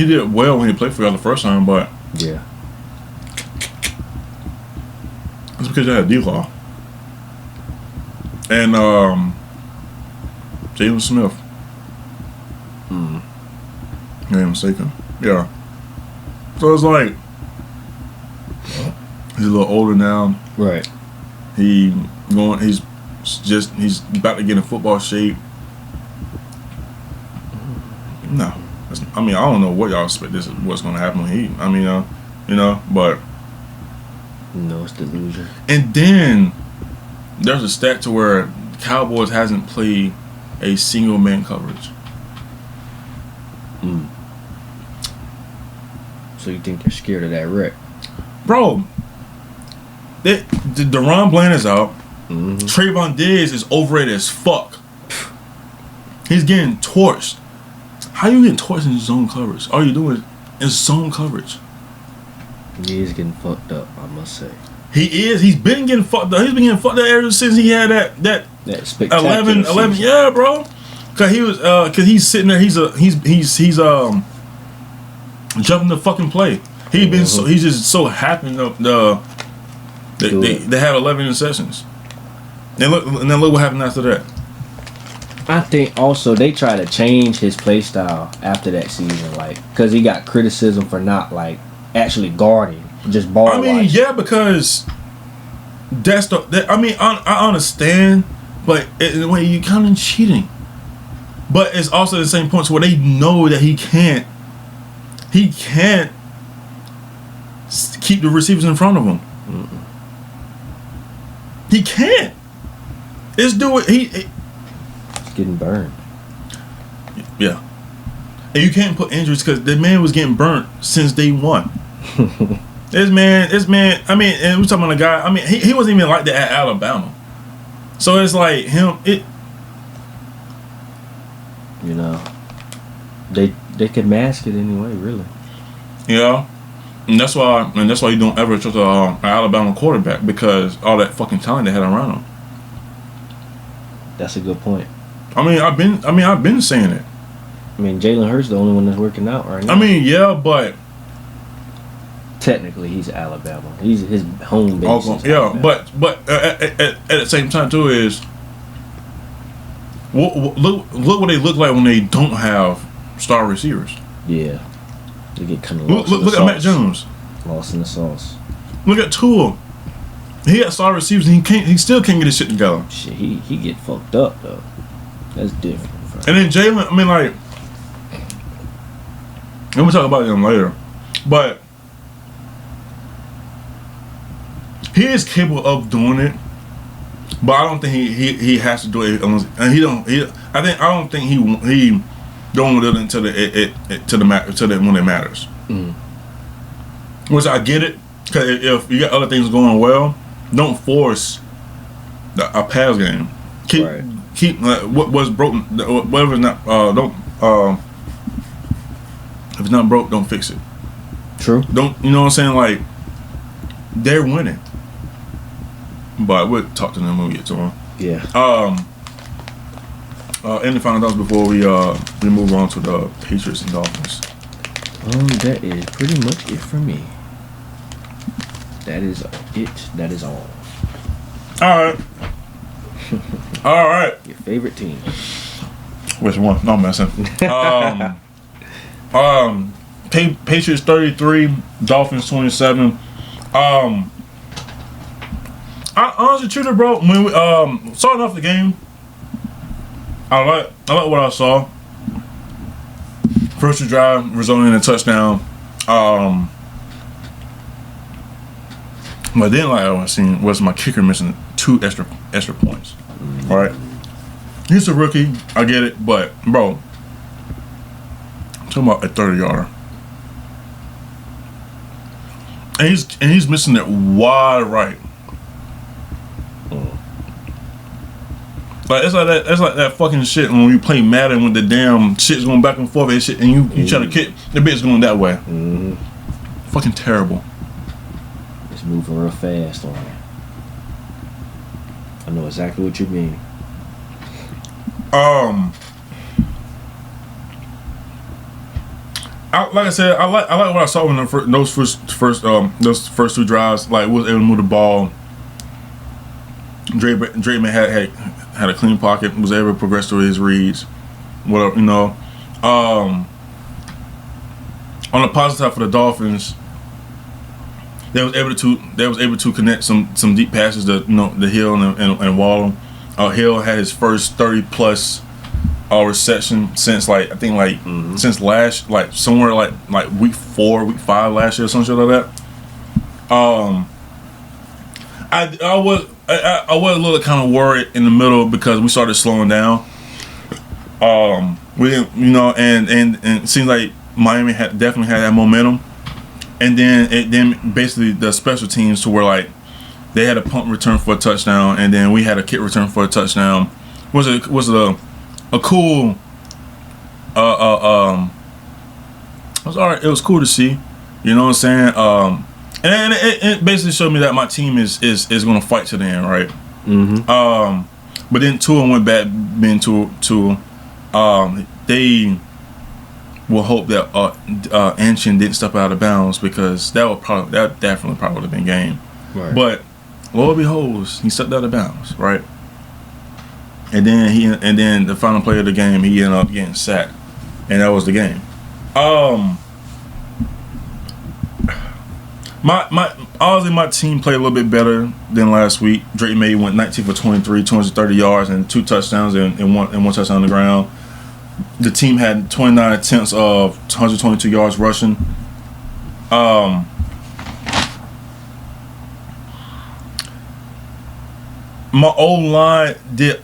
did well when he played for y'all the first time, but yeah, it's because you had D-Law and Jalen Smith. Yeah, I'm mistaken. Yeah. So it's like he's a little older now. Right. He's about to get in football shape. No, I mean, I don't know what y'all expect. This is what's going to happen when he. I mean, but no, it's delusion. And then there's a stat to where Cowboys hasn't played a single man coverage. So you think they're scared of that wreck? Bro, Deron Bland is out. Trayvon Diggs is overrated as fuck. He's getting torched. How you getting torched in zone coverage? All you doing is zone coverage. He is getting fucked up, I must say. He is. He's been getting fucked up. He's been getting fucked up ever since he had that spectacular 11. Yeah, bro. Cause he's sitting there. He's jumping the fucking play. He's just so happy they have 11 interceptions. And then look what happened after that. I think also they try to change his play style after that season, like because he got criticism for not like actually guarding, just ball. I mean, yeah, because I understand, but in a way you kind of cheating. But it's also the same points where they know that he can't keep the receivers in front of him. He can't. This dude, he's getting burned. Yeah. And you can't put injuries because the man was getting burnt since day one. This man, I mean, and we're talking about a guy, I mean, he wasn't even like that at Alabama. So it's like they could mask it anyway, really. Yeah. And that's why you don't ever trust an Alabama quarterback because all that fucking talent they had around him. That's a good point. I've been saying it. I mean, Jalen Hurts the only one that's working out right now. I mean, yeah, but technically he's Alabama. He's his home base. Yeah, Alabama. but at the same time too is look what they look like when they don't have star receivers. Yeah, they get kind of look at Matt Jones. Lost in the sauce. Look at Tua. He got star receivers and he still can't get his shit together. Shit, he get fucked up though. That's different. And then Jalen, I mean, like, and we'll talk about him later, but he is capable of doing it. But I don't think he has to do it unless, and I don't think he don't do it until when it matters. Which I get it, because if you got other things going well, don't force a pass game. Keep what was broken, whatever's not. If it's not broke, don't fix it. True. Don't, you know what I'm saying? Like, they're winning. But we'll talk to them when we get to them. Yeah. Any final thoughts before we move on to the Patriots and Dolphins? That is pretty much it for me. That is it. That is all. All right. Your favorite team? Which one? No, I'm messing. Patriots 33, Dolphins 27. I honestly, truly, bro. When we starting off the game, I like what I saw. First drive resulting in a touchdown. But then, like I was seeing, was my kicker missing 2 extra points. All right, he's a rookie. I get it, but bro, I'm talking about a 30-yarder, and he's missing it wide right. Like it's like that. That's like that fucking shit when we play Madden when the damn shit's going back and forth and shit, and you try to kick the bit's going that way. Fucking terrible. It's moving real fast on it. I know exactly what you mean. Like I said, I like what I saw when those first 2 drives. Like was able to move the ball. Drakeman had a clean pocket, was able to progress through his reads, whatever, you know. On the positive side for the Dolphins, they was able to connect some deep passes to the Hill and Waddle. Hill had his first 30+ reception since since last somewhere like week 4, week 5 last year or some shit like that. I was a little kind of worried in the middle because we started slowing down. We didn't, and it seemed like Miami definitely had that momentum, and then basically the special teams to where like they had a punt return for a touchdown, and then we had a kick return for a touchdown. Was a cool. It was alright. It was cool to see. You know what I'm saying? And it basically showed me that my team is going to fight to the end, right? But then Tua went back being Tua. They will hope that Anshin didn't step out of bounds because that definitely probably would have been game. Right. But lo and behold, he stepped out of bounds, right? And then the final play of the game, he ended up getting sacked, and that was the game. Honestly, my team played a little bit better than last week. Drake May went 19 for 23, 230 yards, and 2 touchdowns and one touchdown on the ground. The team had 29 attempts of 122 yards rushing. My O-line did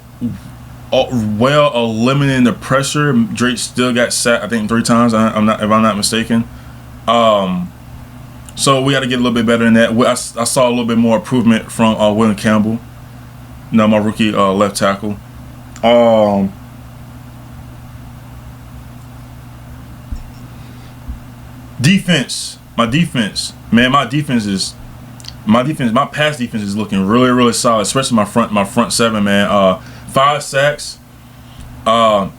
well eliminating the pressure. Drake still got sacked, I think 3 times. If I'm not mistaken. So we got to get a little bit better than that. I saw a little bit more improvement from William Campbell, my rookie left tackle. Defense, my pass defense is looking really, really solid, especially my front 7, man. 5 sacks. Harold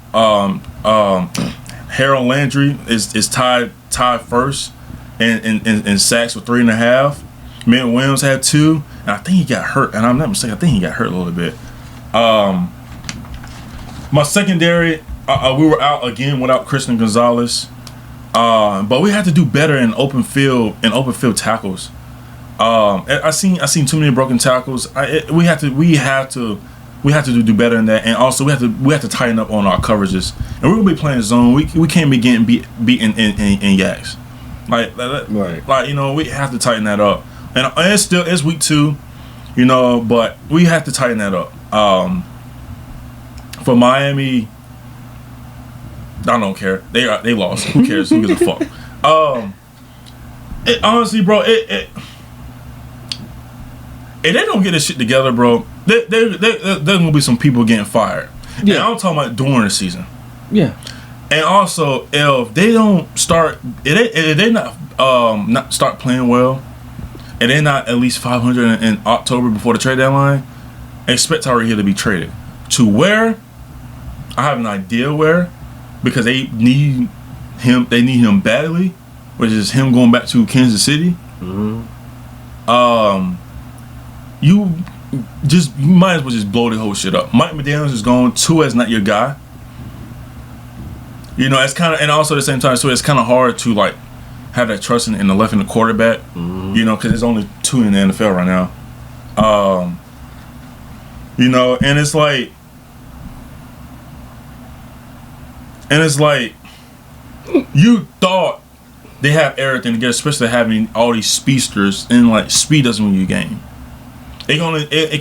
Landry is tied first. And sacks with 3.5. Mint Williams had 2, and I think he got hurt. And I'm not mistaken, I think he got hurt a little bit. My secondary, we were out again without Christian Gonzalez, but we had to do better in open field tackles. I seen too many broken tackles. We have to do better in that, and also we have to tighten up on our coverages. And we're gonna be playing zone. We can't be getting beaten in yaks. Like we have to tighten that up, and it's week 2, but we have to tighten that up. For Miami, I don't care. They lost. Who cares? Who gives a fuck? Honestly, bro, if they don't get this shit together, bro, there's gonna be some people getting fired. Yeah, and I'm talking about during the season. Yeah. And also, if they don't start, if they not start playing well, and they're not at least 500 in October before the trade deadline, expect Tyreek Hill to be traded. To where? I have an idea where, because they need him. They need him badly, which is him going back to Kansas City. You might as well just blow the whole shit up. Mike McDaniels is gone. Tua is not your guy. It's kind of, and also at the same time, so it's kind of hard to like have that trust in the left and the quarterback. Because there's only 2 in the NFL right now. You know, and it's like you thought they have everything together, especially having all these speedsters, and like speed doesn't win you a game. It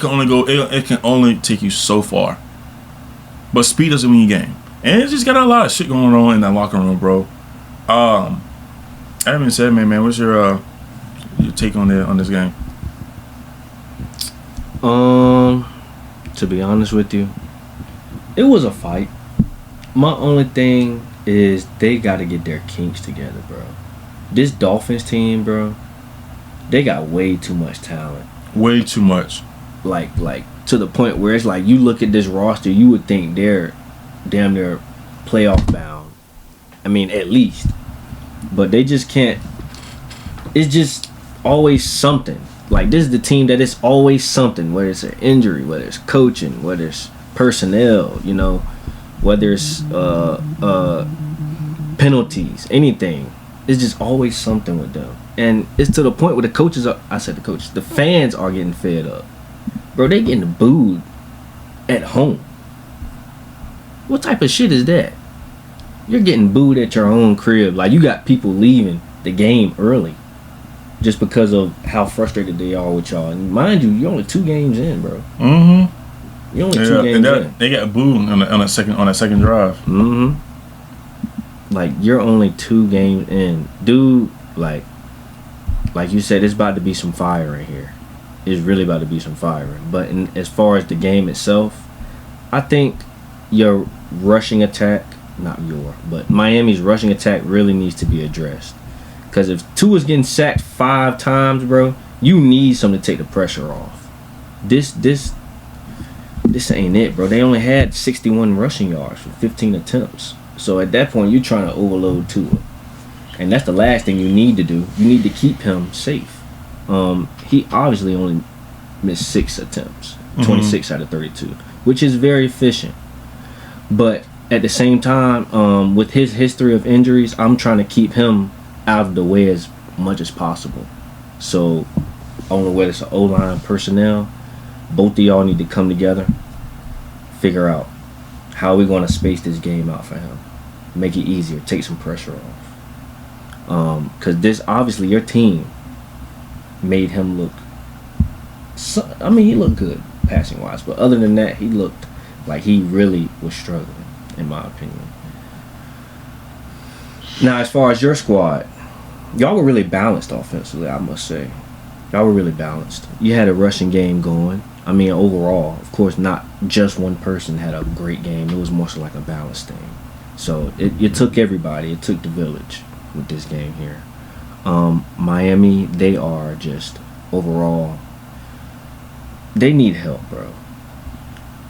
can only take you so far. But speed doesn't win you a game. And it's just got a lot of shit going on in that locker room, bro. I haven't said, man, what's your take on this game? To be honest with you, it was a fight. My only thing is they got to get their kinks together, bro. This Dolphins team, bro, they got way too much talent. Way too much. Like to the point where it's like you look at this roster, you would think they're damn near playoff bound. I mean, at least. But they just can't. It's just always something. Like, this is the team that is always something, whether it's an injury, whether it's coaching, whether it's personnel, you know, whether it's penalties, anything. It's just always something with them. And it's to the point where the fans are getting fed up. Bro, they getting booed at home. What type of shit is that? You're getting booed at your own crib. Like, you got people leaving the game early just because of how frustrated they are with y'all. And mind you, you're only 2 games in, bro. Mm-hmm. You're only 2 games in. They got booed on that second drive. Mm-hmm. Like, you're only 2 games in. Dude, like you said, it's about to be some fire in here. It's really about to be some fire. But as far as the game itself, I think your rushing attack, but Miami's rushing attack really needs to be addressed. Because if Tua's getting sacked 5 times, bro, you need something to take the pressure off. This ain't it, bro. They only had 61 rushing yards for 15 attempts. So at that point, you're trying to overload Tua. And that's the last thing you need to do. You need to keep him safe. He obviously only missed 6 attempts, 26 out of 32, which is very efficient. But at the same time, with his history of injuries, I'm trying to keep him out of the way as much as possible. So, I don't know whether it's an O-line personnel. Both of y'all need to come together, figure out how we're going to space this game out for him. Make it easier, take some pressure off. Because this, obviously, your team made him look... he looked good passing-wise. But other than that, he looked like he really was struggling, in my opinion. Now, as far as your squad, y'all were really balanced offensively, I must say. Y'all were really balanced. You had a rushing game going. I mean, overall, of course, not just one person had a great game. It was more so like a balanced thing. So, it took everybody. It took the village with this game here. Miami, they are just, overall, they need help, bro.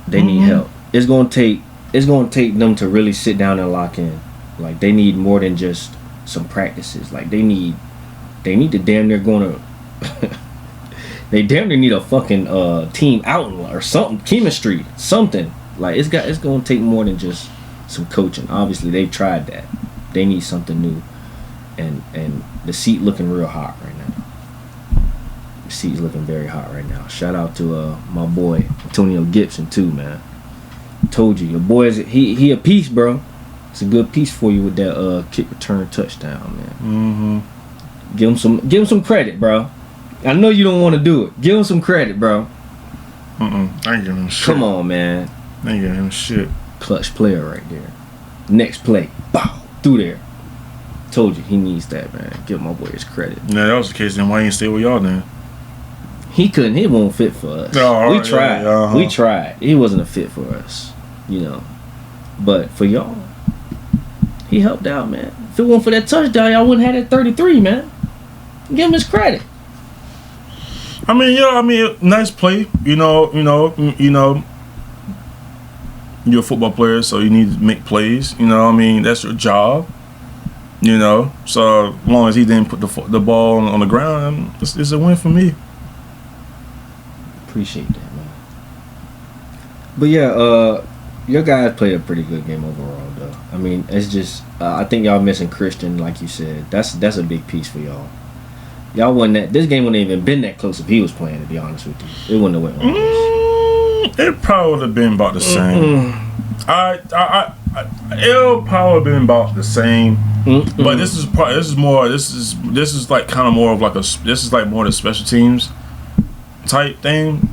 They need help. It's gonna take them to really sit down and lock in. Like, they need more than just some practices. Like, they need to damn near they damn near need a fucking team outing or something, chemistry, something. Like, it's gonna take more than just some coaching. Obviously, they've tried that. They need something new, and the seat looking real hot right now. The seat's looking very hot right now. Shout out to my boy Antonio Gibson too, man. Told you, your boy he a piece, bro. It's a good piece for you with that kick return touchdown, man. Mm-hmm. Give him some credit, bro. I know you don't want to do it. Give him some credit, bro. I ain't giving him shit. Come on, man. I ain't giving him shit. Clutch player right there. Next play, bow, through there. Told you, he needs that, man. Give my boy his credit. Yeah, that was the case. Then why he ain't stay with y'all then? He couldn't. He won't fit for us. We tried. We tried. He wasn't a fit for us, you know. But for y'all, he helped out, man. If it wasn't for that touchdown, y'all wouldn't have that 33, man. Give him his credit. I mean, nice play. You know, you're a football player, so you need to make plays. You know, I mean, that's your job. You know, so as long as he didn't put the ball on the ground, it's a win for me. Appreciate that, man. But yeah, your guys played a pretty good game overall, though. I mean, it's just I think y'all missing Christian, like you said. That's a big piece for y'all. Y'all wouldn't this game wouldn't even been that close if he was playing. To be honest with you, it wouldn't have went like this. It probably would have been about the same. It'll probably have been about the same. But this is like kind of more of like this is like more the special teams type thing.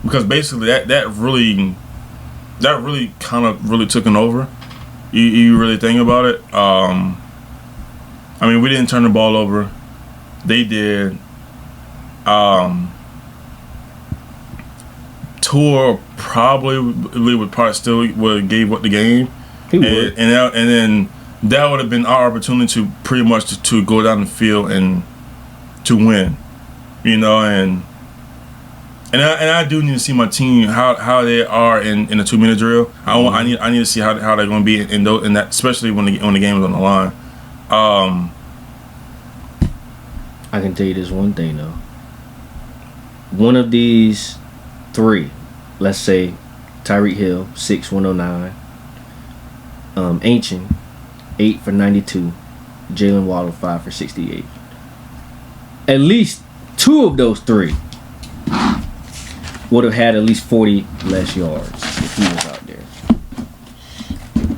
Because basically that really kind of really took an over. You really think about it. I mean, we didn't turn the ball over. They did. Tour probably would gave up the game, and then that would have been our opportunity to pretty much to go down the field and to win, and I do need to see my team how they are in the 2-minute drill. I need to see how they're going to be in that, especially when the game is on the line. I can tell you this one thing though. One of these 3, let's say Tyreek Hill 6-109, Ancient 8 for 92, Jalen Waddle 5 for 68. At least 2 of those 3 would have had at least 40 less yards if he was out there.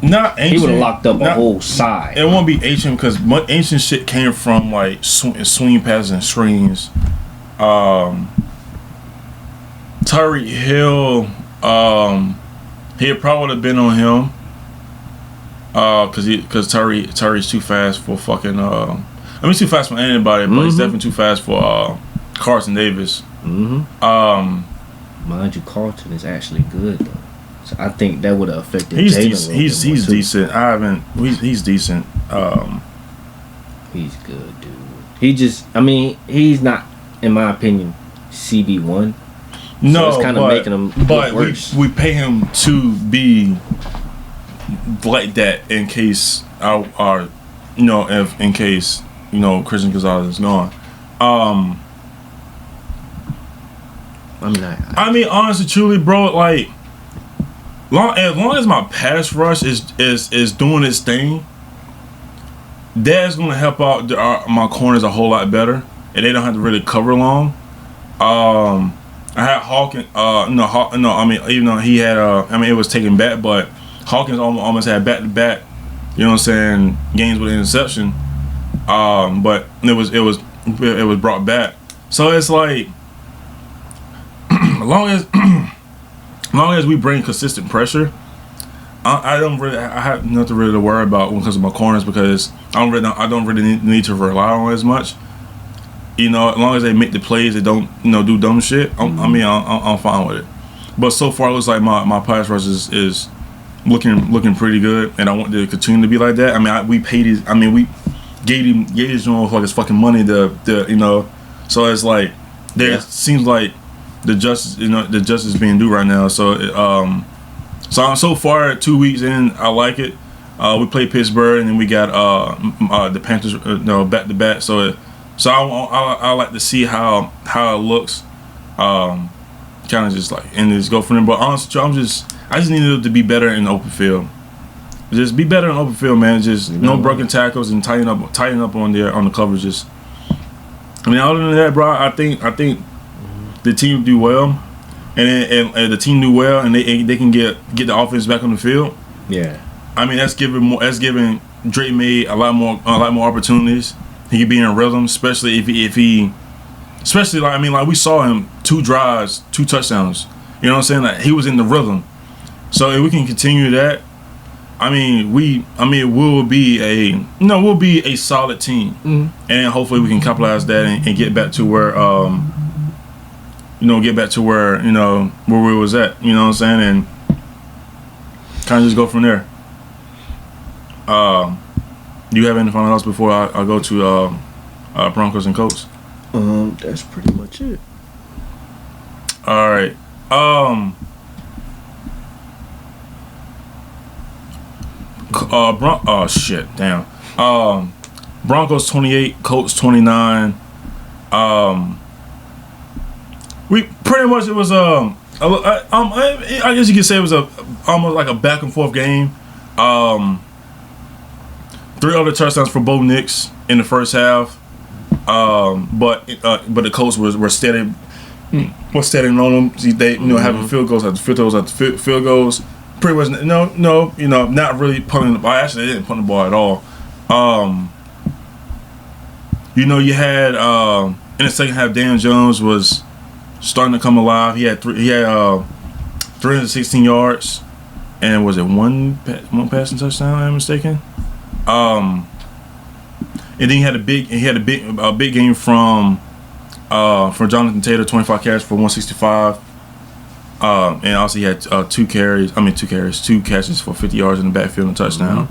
Not Ancient. He would have locked up a whole side. It won't be Ancient because Ancient shit came from like swing passes and screens. Tyreek Hill, he probably would have been on him. Because Tyreek's too fast for fucking. He's too fast for anybody, but he's definitely too fast for Carson Davis. Mind you, Carlton is actually good though, so I think that would have affected. He's decent. He's decent. He's decent. He's good, dude. He's not, in my opinion, CB1. No, so it's kind of making him look worse. We pay him to be like that in case in case Christian Gonzalez is gone. Honestly, truly, bro, like as long as my pass rush is doing its thing, that's gonna help out my corners a whole lot better, and they don't have to really cover long. I had Hawkins. Even though he had it was taken back, but Hawkins almost had back-to-back. You know what I'm saying? Games with interception. But it was brought back. So it's like, as long as we bring consistent pressure, I have nothing really to worry about because of my corners, because I don't really need to rely on as much. As long as they make the plays, they don't do dumb shit. I'm fine with it. But so far, it looks like my pass rush is looking pretty good, and I want to continue to be like that. We paid his. We gave his for his fucking money to. So it's like seems like the justice is being due right now. So so far 2 weeks in, I like it. We played Pittsburgh, and then we got the Panthers back to back. So I like to see how it looks. Kind of just like and just go from there. But honestly, I just needed to be better in the open field. Just be better in the open field, man. Just no broken tackles and tighten up on the coverages. Other than that, bro, I think the team do well, and the team do well, and they can get the offense back on the field. Yeah. That's giving Drake May a lot more opportunities. He could be in rhythm, especially if he like we saw him 2 drives, 2 touchdowns. You know what I'm saying? Like he was in the rhythm. So if we can continue that, we'll be a solid team, and hopefully we can capitalize that and get back to where where we was at. You know what I'm saying? And kind of just go from there. Do you have any final thoughts before I go to Broncos and Colts? That's pretty much it. All right. Broncos 28, Colts 29. We pretty much it was I guess you could say it was almost like a back and forth game. 3 other touchdowns for Bo Nix in the first half. But the Colts were steady. was setting on them. See, they having field goals after field goals. Pretty much not really punting the ball. Actually, they didn't punt the ball at all. You had in the second half, Daniel Jones was starting to come alive. He had 316 yards, and was it one passing touchdown? If I'm mistaken. And then he had a big game from Jonathan Taylor, 25 carries for 165. And also he had two catches for 50 yards in the backfield and a touchdown.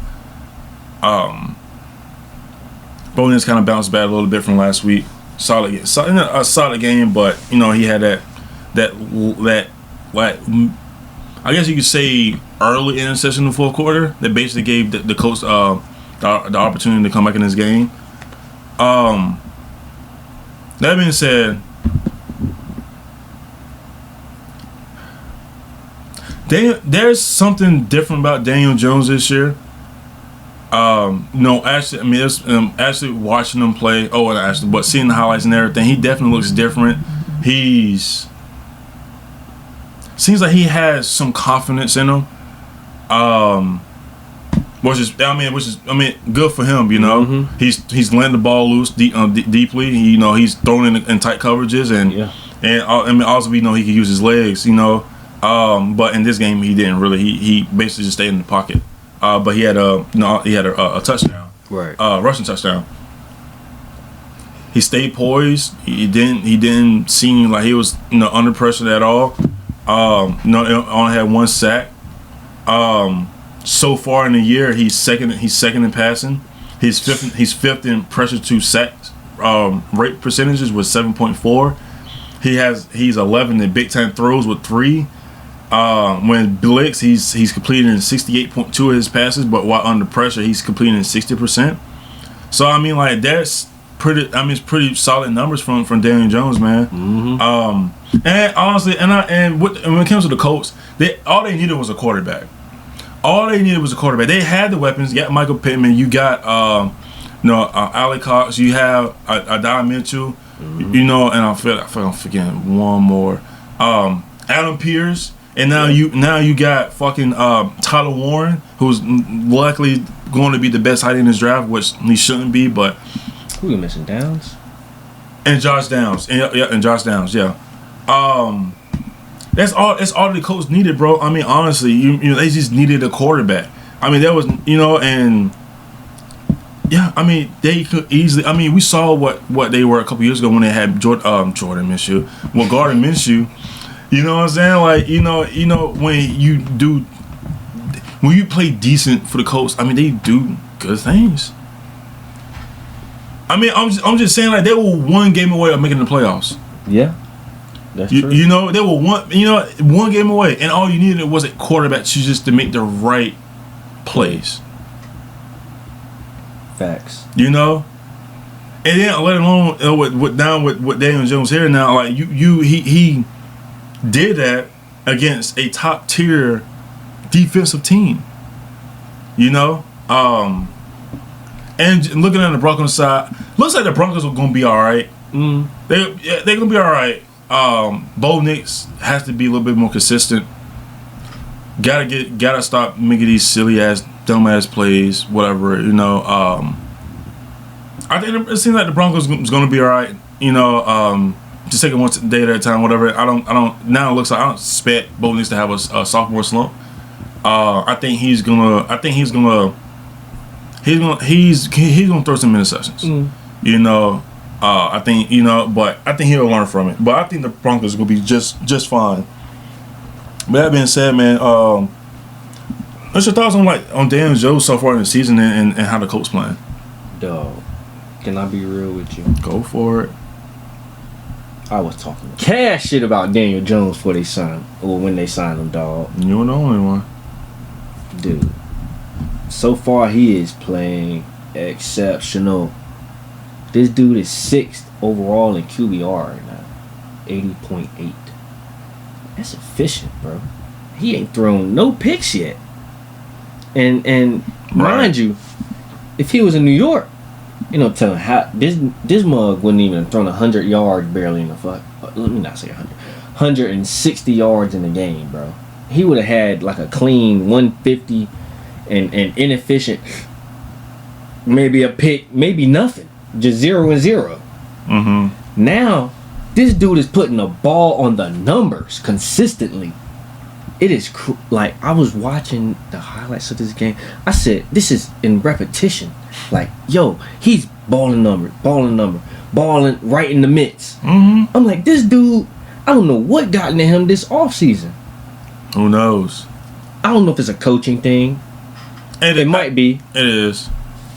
Bonus kind of bounced back a little bit from last week. A solid game, but he had that I guess you could say early interception in the fourth quarter that basically gave the Colts the opportunity to come back in this game. That being said, there's something different about Daniel Jones this year. Actually watching him play. But seeing the highlights and everything, he definitely looks different. Seems like he has some confidence in him. Which is good for him. He's letting the ball loose deeply. He's throwing in tight coverages and also we know he can use his legs. But in this game he didn't really. He basically just stayed in the pocket. But he had a touchdown, right? Rushing touchdown. He stayed poised. He didn't seem like he was under pressure at all. Only had one sack. So far in the year, he's second in passing. He's fifth in pressure to sacks rate percentages with 7.4. He's 11 in big time throws with 3. When Blitz, he's completing 68.2 of his passes, but while under pressure, he's completing 60%. So that's pretty. It's pretty solid numbers from Daniel Jones, man. And honestly, when it comes to the Colts, all they needed was a quarterback. They had the weapons. You got Michael Pittman. You got Ali Cox. You have Adai Mitchell. And I'm forgetting one more. Adam Pierce. And now you got fucking Tyler Warren, who's likely going to be the best tight end in this draft, which he shouldn't be, but who you missing? Downs? And Josh Downs. And Josh Downs, yeah. That's all the Colts needed, bro. Honestly, they just needed a quarterback. There was they could easily. We saw what they were a couple years ago when they had Jordan Minshew. Well, Gardner Minshew. You know what I'm saying? Like, when you play decent for the Colts, they do good things. I'm just saying, like, they were one game away of making the playoffs. Yeah, that's true. They were one game away, and all you needed was a quarterback to make the right plays. Facts. And then let alone with Daniel Jones here now, like he did that against a top tier defensive team. And looking at the Broncos side, looks like the Broncos are gonna be all right. They're gonna be all right. Bo Nix has to be a little bit more consistent. Gotta stop making these silly ass, dumb ass plays. Whatever. I think it seems like the Broncos is gonna be all right. Just take it one day at a time. Whatever. I don't. Now it looks like I don't expect Bo Nix to have a sophomore slump. I think he's gonna throw some interceptions. I think but I think he'll learn from it. But I think the Broncos are gonna be just fine. But that being said, man, what's your thoughts on Daniel Jones so far in the season and how the Colts playing? Dog, can I be real with you? Go for it. I was talking cash shit about Daniel Jones before they signed him, or when they signed him, dog. You were the only one. Dude, so far he is playing exceptional. This dude is 6th overall in QBR right now, 80.8. That's efficient, bro. He ain't thrown no picks yet. And mind you, if he was in New York, tell him how this mug wouldn't even have thrown 100 yards barely in the fuck. Let me not say 100. 160 yards in the game, bro. He would have had like a clean 150 and inefficient, maybe a pick, maybe nothing, just 0-0. Mm-hmm. Now, this dude is putting a ball on the numbers consistently. It is like, I was watching the highlights of this game. I said, this is in repetition. Like, yo, he's balling right in the midst. Mm-hmm. I'm like, this dude, I don't know what got into him this offseason. Who knows? I don't know if it's a coaching thing. It might be. It is.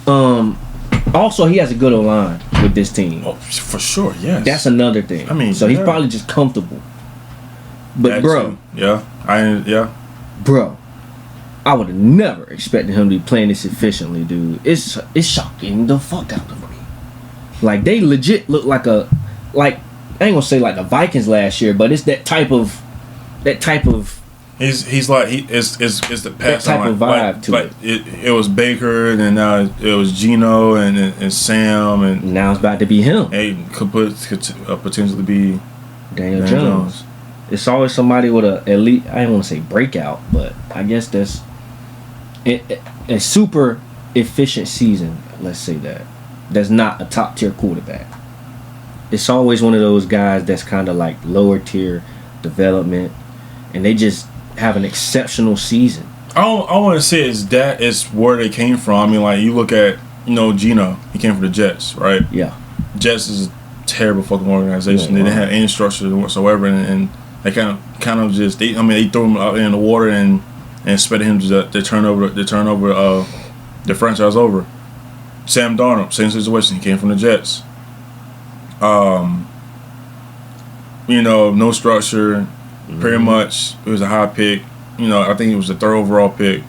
Also, he has a good O-line with this team. Oh, for sure, yes. That's another thing. I mean, so he's probably just comfortable. But bro, bro, I would have never expected him to be playing this efficiently, dude. It's shocking the fuck out of me. Like, they legit look like I ain't gonna say like the Vikings last year, but it's that type of. He's like it's the past that type of vibe to like it. It was Baker, and then now it was Gino and Sam, and now it's about to be him. It could potentially be Daniel Jones. It's always somebody with a elite. I don't want to say breakout, but I guess that's a super efficient season. Let's say that. That's not a top tier quarterback. It's always one of those guys that's kind of like lower tier development, and they just have an exceptional season. I want to say it's where they came from. I mean, like, you look at, Gino. He came from the Jets, right? Yeah. Jets is a terrible fucking organization. They didn't have any structure whatsoever, and they kind of just they threw him out in the water and expected him to turn over the franchise over. Sam Darnold, same situation. He came from the Jets. No structure. Pretty much, it was a high pick. I think it was the 3rd overall pick.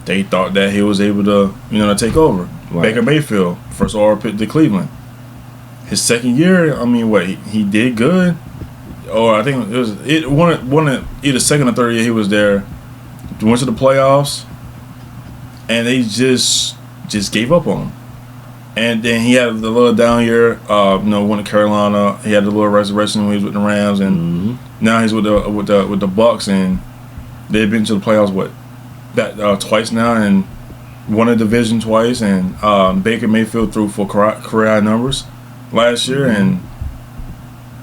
They thought that he was able to, to take over. Right. Baker Mayfield, 1st overall pick to Cleveland. His second year, he did good. Or I think one either second or third year he was there. Went to the playoffs, and they just gave up on him. And then he had the little down year. Went to Carolina. He had the little resurrection when he was with the Rams, and now he's with the Bucks, and they've been to the playoffs twice now, and won a division twice. And Baker Mayfield threw for career high numbers last year, and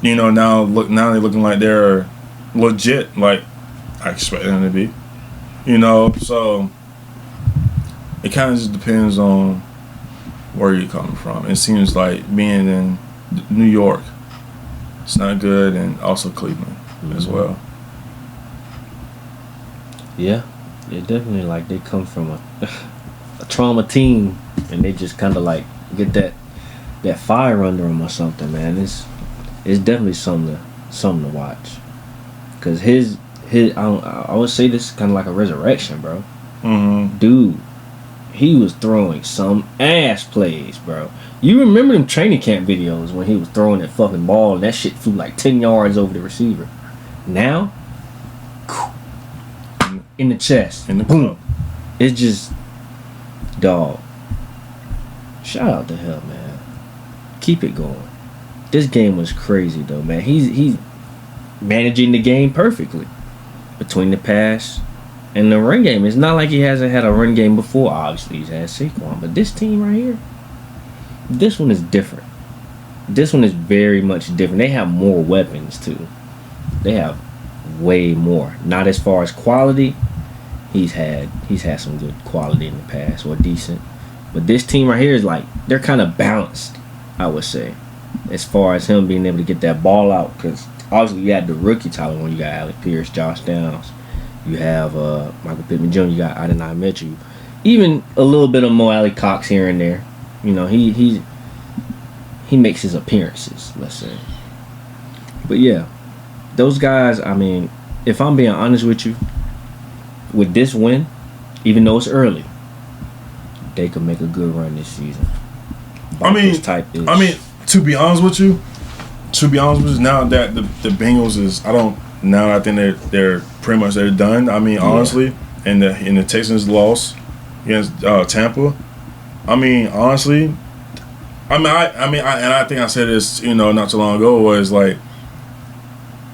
now they're looking like they're legit, like I expected them to be. So it kind of just depends on where you're coming from. It seems like being in New York, it's not good, and also Cleveland as well. Yeah, definitely. Like, they come from a trauma team, and they just kind of like get that fire under them or something. Man, it's definitely something to watch. Cause his I would say this is kind of like a resurrection, bro. Mm-hmm. Dude. He was throwing some ass plays, bro. You remember them training camp videos when he was throwing that fucking ball and that shit flew like 10 yards over the receiver. Now, in the chest, boom. It's just, dog. Shout out to him, man. Keep it going. This game was crazy though, man. He's managing the game perfectly between the pass and the run game. It's not like he hasn't had a run game before. Obviously, he's had Saquon. But this team right here, this one is different. This one is very much different. They have more weapons, too. They have way more. Not as far as quality. He's had some good quality in the past, or decent. But this team right here is like, they're kind of balanced, I would say, as far as him being able to get that ball out. Because obviously you had the rookie Tyler when you got Alec Pierce, Josh Downs. You have Michael Pittman Jr. You got Adonai Mitchell. Even a little bit of Mo Alley Cox here and there. He makes his appearances, let's say. But yeah, those guys, if I'm being honest with you, with this win, even though it's early, they could make a good run this season. To be honest with you, now that the Bengals is, I think they're pretty much done. Honestly, and the Texans loss against Tampa. Honestly, I think I said this, not too long ago, was like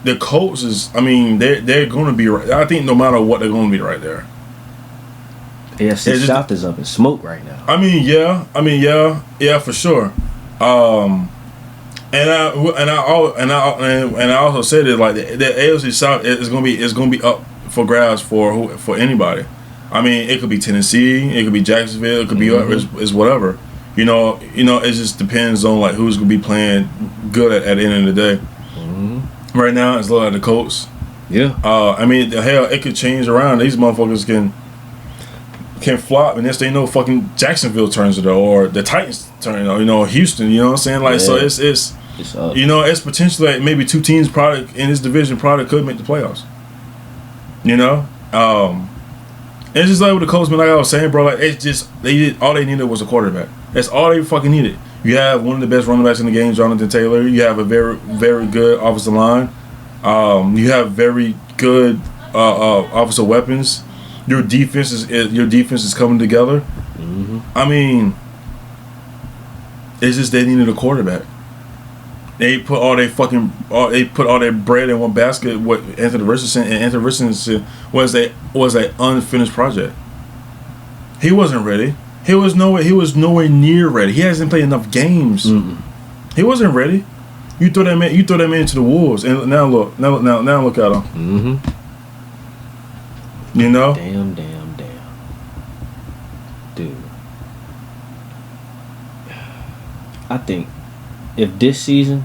the Colts is. I mean, they're going to be right. I think no matter what, they're going to be right there. AFC South is up in smoke right now. Yeah, for sure. And I also said that like the AFC South is going to be up for grabs for anybody. I mean, it could be Tennessee, it could be Jacksonville, it could be it's whatever. It just depends on like who's going to be playing good at the end of the day. Mm-hmm. Right now, it's looking like the Colts. Yeah. Hell, it could change around. These motherfuckers can flop, and next thing you know, fucking Jacksonville turns it, or the Titans turn it, Houston. You know what I'm saying? Like, so it's up. It's potentially like maybe two teams probably in this division probably could make the playoffs. It's just like with the Colts, man. Like I was saying, bro, like it's just all they needed was a quarterback. That's all they fucking needed. You have one of the best running backs in the game, Jonathan Taylor. You have a very, very good offensive line. You have very good offensive weapons. Your defense is coming together. Mm-hmm. I mean, it's just they needed a quarterback. They put all their bread in one basket. What Anthony Richardson was an unfinished project. He wasn't ready. He was nowhere near ready. He hasn't played enough games. Mm-mm. He wasn't ready. You throw that man into the wolves, and now look at him. Mm-hmm. Damn. Dude. I think if this season,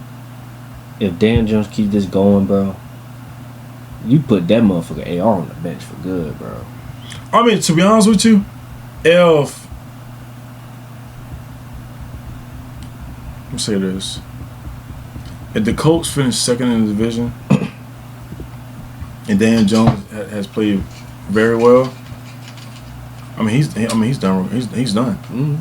if Dan Jones keeps this going, bro, you put that motherfucker AR on the bench for good, bro. I mean, to be honest with you, let me say this. If the Colts finish second in the division and Dan Jones has played very well, he's done. He's done. Mm-hmm.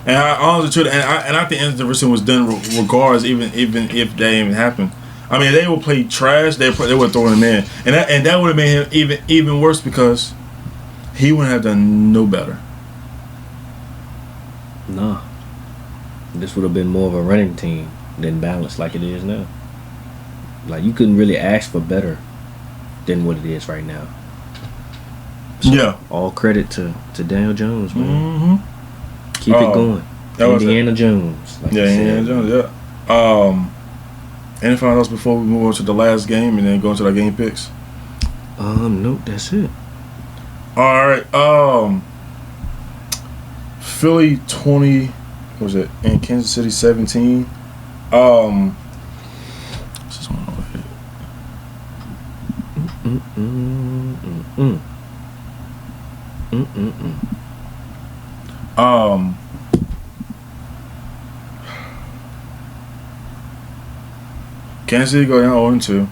And I think Anthony Richardson was done regardless, even if that even happened. I mean, they would play trash. They would throw him in, and that would have made him even worse because he wouldn't have done no better. No, this would have been more of a running team than balanced like it is now. Like you couldn't really ask for better than what it is right now. So, yeah. All credit to Daniel Jones, man. Mm-hmm. Keep it going. Indiana Jones. Like Indiana Jones, yeah. Anything else before we move on to the last game and then go into our game picks? Nope, that's it. Alright, Philly 20, what was it? And Kansas City 17. What's this one over here? Kansas City go down 0-2.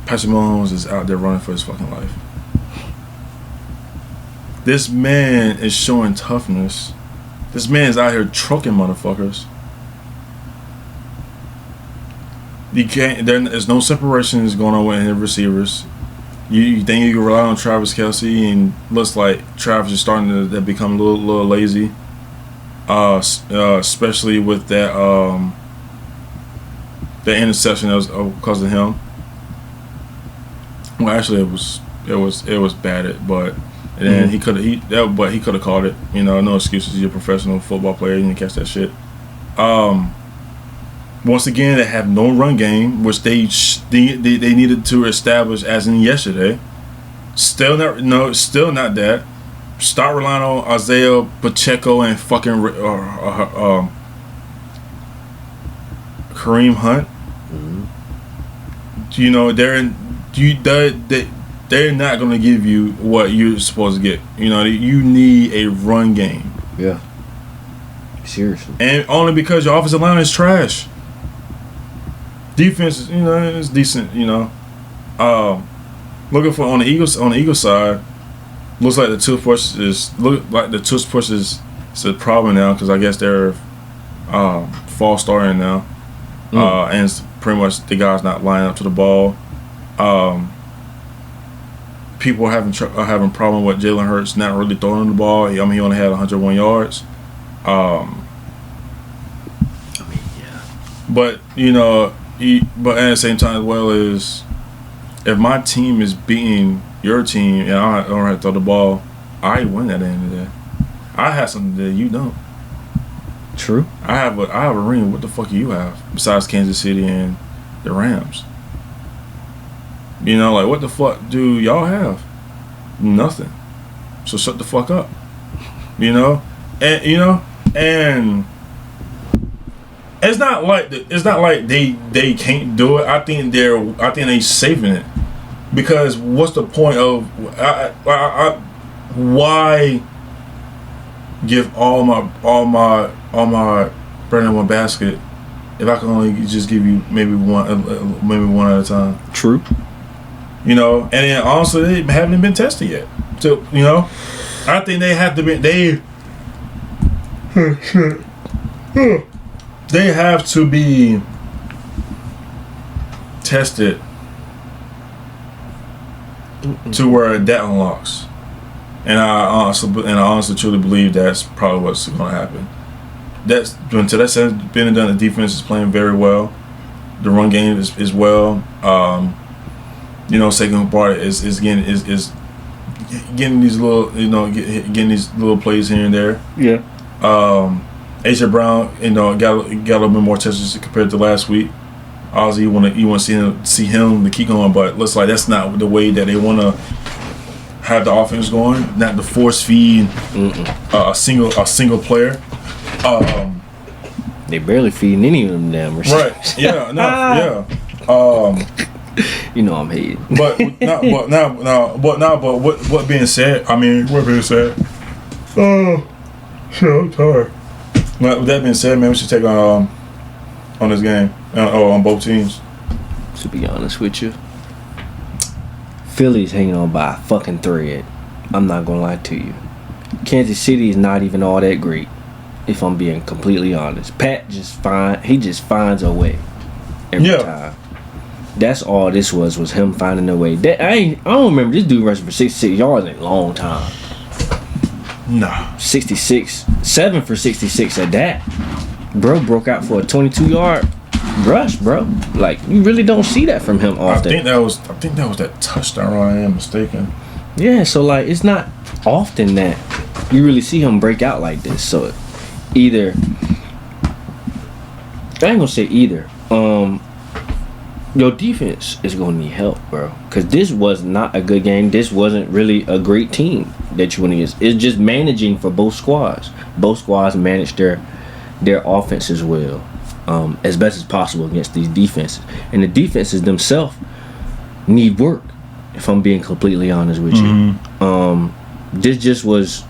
Patrick Mahomes is out there running for his fucking life. This man is showing toughness. This man is out here trucking motherfuckers. There's no separations going on with his receivers. You think you can rely on Travis Kelce, and looks like Travis is starting to become a little lazy. Especially with that the interception that was because of him. Well, actually, it was bad, but and he could have caught it. No excuses. You're a professional football player. You didn't catch that shit. Once again, they have no run game, which they needed to establish as in yesterday. Still not that. Start relying on Isaiah Pacheco and fucking Kareem Hunt. Mm-hmm. They're not going to give you what you're supposed to get. You need a run game. Yeah. Seriously. And only because your offensive line is trash. Defense, is decent. Looking for on the Eagles side, looks like the toothbrush is a problem now because I guess they're false starting now, and it's pretty much the guys not lining up to the ball. People are having problem with Jalen Hurts not really throwing the ball. He only had 101 yards. But but at the same time as well is if my team is beating your team and I don't have to throw the ball, I win at the end of the day. I have something that you don't. True. I have a ring. What the fuck do you have besides Kansas City and the Rams? Like what the fuck do y'all have? Nothing. So shut the fuck up. And it's not like they can't do it. I think they saving it because what's the point of why give all my bread in one basket if I can only just give you maybe one at a time. True. And then also they haven't been tested yet. So I think they have to be they have to be tested to where that unlocks. And I honestly truly believe that's probably what's going to happen. That's until that's been and done. The defense is playing very well. The run game is well. Second part is getting these little getting these little plays here and there. Yeah. AJ Brown got a little bit more touches compared to last week. Obviously, you want to see him to keep going, but looks like that's not the way that they want to have the offense going. Not to force feed a single player. They barely feeding any of them damn receivers. Right? Yeah. No. Yeah. I'm hating. But what being said? Oh, shit, I'm tired. With that being said, man, we should take on this game. On both teams. To be honest with you, Philly's hanging on by a fucking thread. I'm not gonna lie to you. Kansas City is not even all that great, if I'm being completely honest. Pat just finds a way every time. That's all this was him finding a way. I don't remember this dude rushing for 66 yards in a long time. Nah. 66, 7 for 66 at that. Bro broke out for a 22-yard rush, bro. Like, you really don't see that from him often. I think that was that touchdown run. I am mistaken. Yeah, so like it's not often that you really see him break out like this. So either I ain't gonna say either. Your defense is gonna need help, bro. Cause this was not a good game. This wasn't really a great team that you went against. It's just managing for both squads. Both squads managed their offenses well, as best as possible against these defenses. And the defenses themselves need work, if I'm being completely honest with you. This just was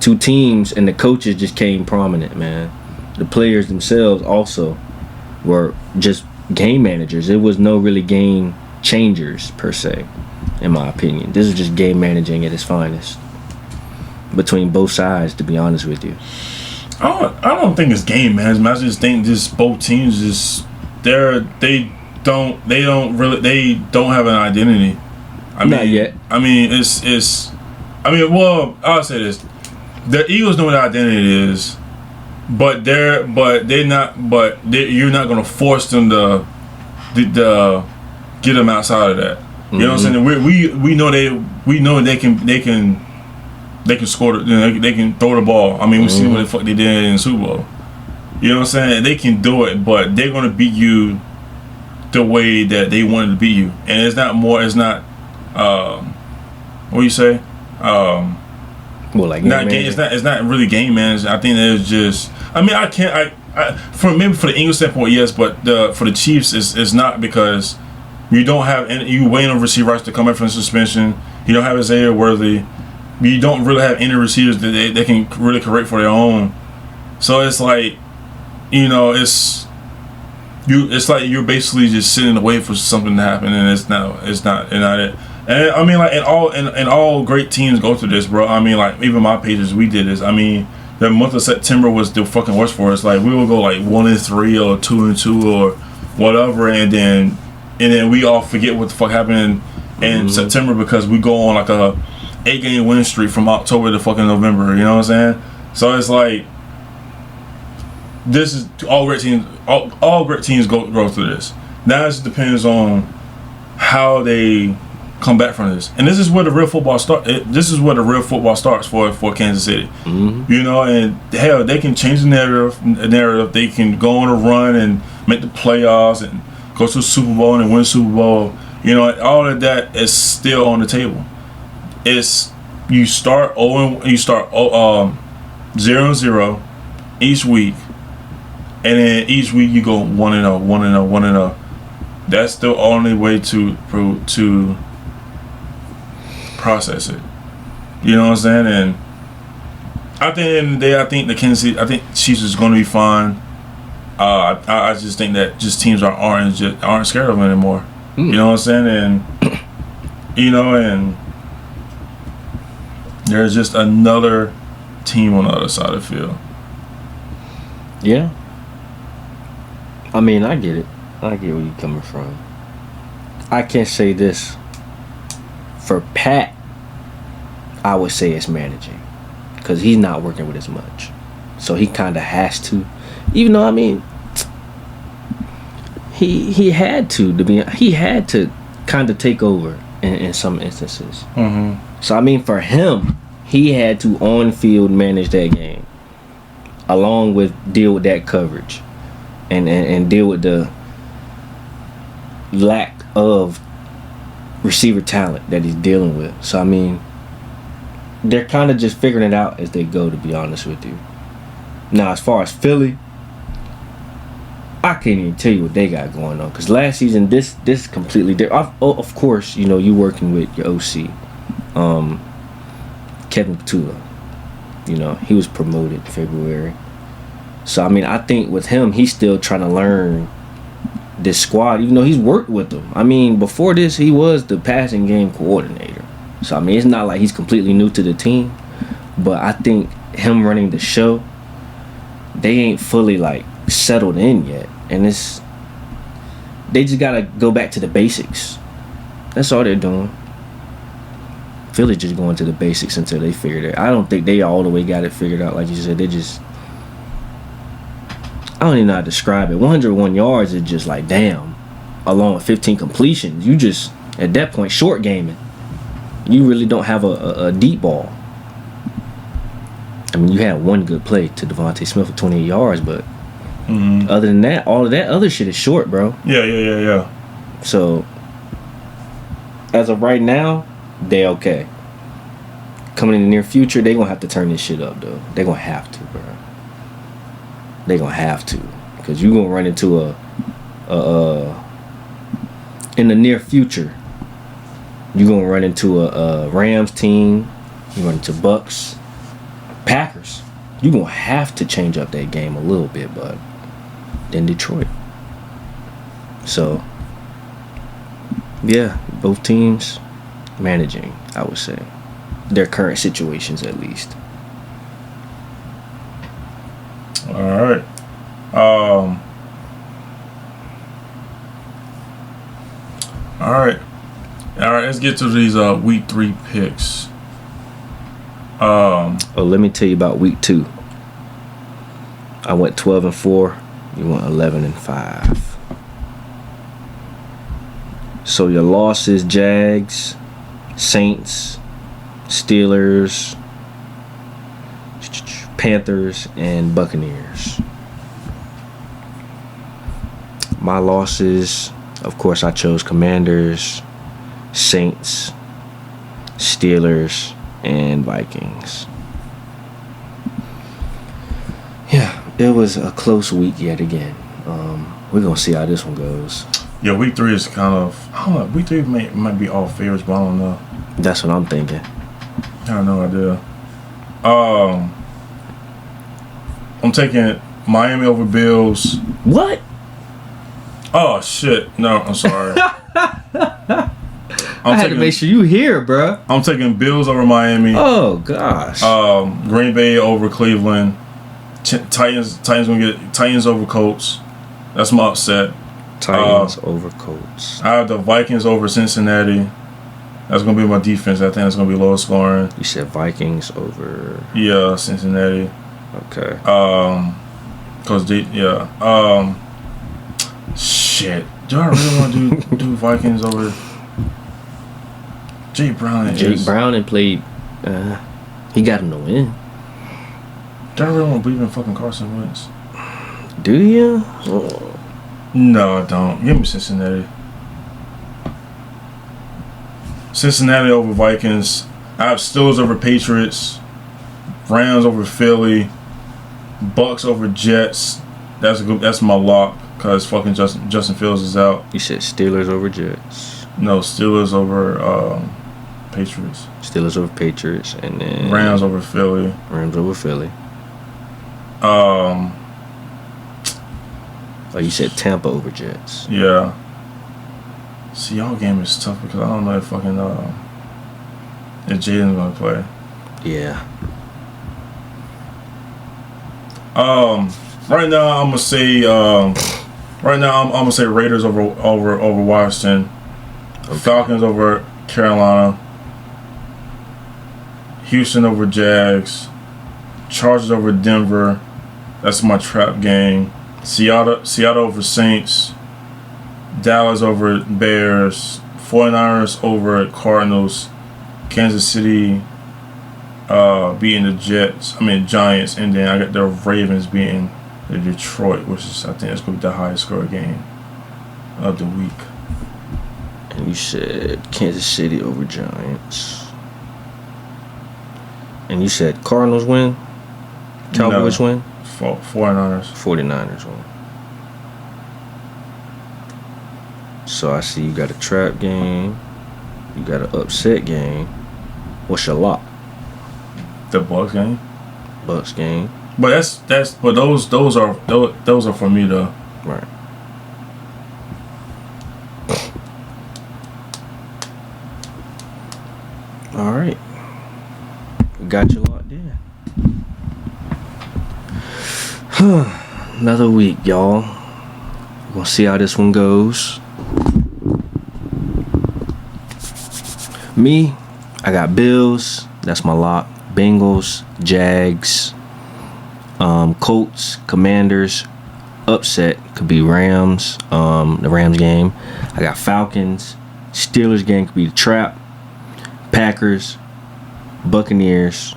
two teams, and the coaches just came prominent, man. The players themselves also were just game managers. It was no really game changers per se, in my opinion. This is just game managing at its finest between both sides, to be honest with you. I don't think it's game management. I just think just both teams they don't have an identity. Not yet. I'll say this: the Eagles know what identity is, but you're not gonna force them to get them outside of that. You know what I'm saying? We know they can score. They can throw the ball. We see what the fuck they did in the Super Bowl. You know what I'm saying? They can do it, but they're gonna beat you the way that they wanted to beat you, and it's not more. It's not. What do you say? It's not really game management. I think it's just. For the Eagles standpoint, yes, but for the Chiefs, it's not, because you don't have you waiting on receivers to come in from suspension. You don't have Isaiah Worthy. You don't really have any receivers that they can really correct for their own. So it's like, it's like you're basically just sitting and waiting for something to happen, and it's not it. And and all great teams go through this, bro. Even my pages, we did this. The month of September was the fucking worst for us. Like, we would go like 1-3 or 2-2 or whatever, and then we all forget what the fuck happened in September, because we go on like a 8-game win streak from October to fucking November. You know what I'm saying? So it's like, this is all great teams. All great teams go through this. Now it just depends on how they come back from this, and this is where the real football This is where the real football starts for Kansas City. Mm-hmm. You know, and hell, they can change the narrative. They can go on a run and make the playoffs and go to the Super Bowl and win the Super Bowl. You know, all of that is still on the table. It's you start 0-0 each week, and then each week you go 1-0, 1-0, 1-0. That's the only way to process it. You know what I'm saying? And at the end of the day, I think the Chiefs is going to be fine. I just think that just teams aren't scared of them anymore. You know what I'm saying? And you know, and there's just another team on the other side of the field. Yeah. I mean, I get it. I get where you're coming from. I can say this. For Pat, I would say it's managing. Because he's not working with as much. So he kind of has to. Even though, I mean, he had to kind of take over in some instances. Mm-hmm. So, I mean, for him, he had to on-field manage that game. Along with deal with that coverage. And deal with the lack of receiver talent that he's dealing with. So I mean, they're kind of just figuring it out as they go, to be honest with you. Now, as far as Philly, I can't even tell you what they got going on, because last season this is completely different. Of course, you know, you working with your OC, Kevin Petula. You know, he was promoted in February. So I mean, I think with him, he's still trying to learn this squad, even though he's worked with them. I mean, before this, he was the passing game coordinator. So, I mean, it's not like he's completely new to the team. But I think him running the show, they ain't fully, like, settled in yet. And they just got to go back to the basics. That's all they're doing. Philly just going to the basics until they figure it out. I don't think they all the way got it figured out. Like you said, they just... I don't even know how to describe it. 101 yards is just like, damn. Along with 15 completions, you just, at that point, short gaming. You really don't have a deep ball. I mean, you had one good play to Devontae Smith for 28 yards, but other than that, all of that other shit is short, bro. Yeah. So, as of right now, they okay. Coming in the near future, they gonna have to turn this shit up, though. They gonna have to, bro. They gonna have to, because you gonna run into in the near future, you gonna run into a Rams team, you run into Bucks, Packers. You gonna have to change up that game a little bit, bud. Then Detroit. So yeah, both teams managing, I would say, their current situations at least. All right. All right. Let's get to these week 3 picks. Let me tell you about week 2. I went 12-4. You went 11-5. So your losses: Jags, Saints, Steelers, Panthers, and Buccaneers. My losses, of course, I chose Commanders, Saints, Steelers, and Vikings. Yeah, it was a close week yet again. We're gonna see how this one goes. Yeah, week 3 is kind of, I don't know, week 3 might be all favorites, but I don't know. That's what I'm thinking. I have no idea. I'm taking Miami over Bills. What? Oh shit! No, I'm sorry. I had to make sure you hear, bruh. I'm taking Bills over Miami. Oh gosh. Green Bay over Cleveland. Titans gonna get Titans over Colts. That's my upset. Titans over Colts. I have the Vikings over Cincinnati. That's gonna be my defense. I think that's gonna be lower scoring. You said Vikings over. Yeah, Cincinnati. Okay. Cause shit. Do I really want to do Vikings over Jake Brown? Jake Brown played. He got him to win. Do I really want to believe in fucking Carson Wentz? Do you? No, I don't. Give me Cincinnati. Cincinnati over Vikings. I have Steelers over Patriots. Rams over Philly. Bucks over Jets. That's my lock because fucking Justin Fields is out. You said Steelers over Jets. No, Steelers over Patriots. Steelers over Patriots, and then Rams over Philly. Rams over Philly. Like you said, Tampa over Jets. Yeah. See, y'all game is tough because I don't know if fucking if Jaden's gonna play. Yeah. Right now I'm gonna say I'm gonna say Raiders over Washington. Okay. Falcons over Carolina. Houston over Jags. Chargers over Denver. That's my trap game. Seattle over Saints. Dallas over Bears. 49ers over Cardinals. Kansas City beating the Giants, and then I got the Ravens beating the Detroit, which is, I think, that's going to be the highest score game of the week. And you said Kansas City over Giants. And you said Cardinals win? Cowboys win? 49ers. 49ers win. So I see you got a trap game. You got an upset game. What's your lock? The Bucks game. Bucks game. But those are for me though. Right. All right. We got you locked in. Another week, y'all. We're gonna see how this one goes. Me, I got Bills. That's my lock. Bengals, Jags, Colts, Commanders. Upset could be Rams. The Rams game. I got Falcons. Steelers game could be the trap. Packers, Buccaneers,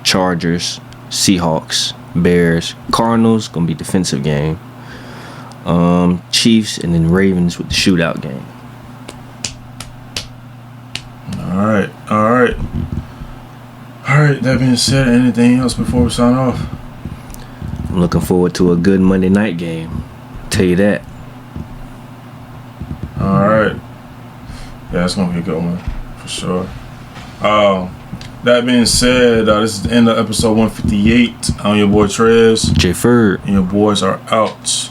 Chargers, Seahawks, Bears, Cardinals gonna be defensive game. Chiefs and then Ravens with the shootout game. All right. That being said, anything else before we sign off? I'm looking forward to a good Monday night game. Tell you that. All right. Yeah, it's gonna be a good one for sure. That being said, this is the end of episode 158. I'm your boy Trez. J. Ferd. And your boys are out.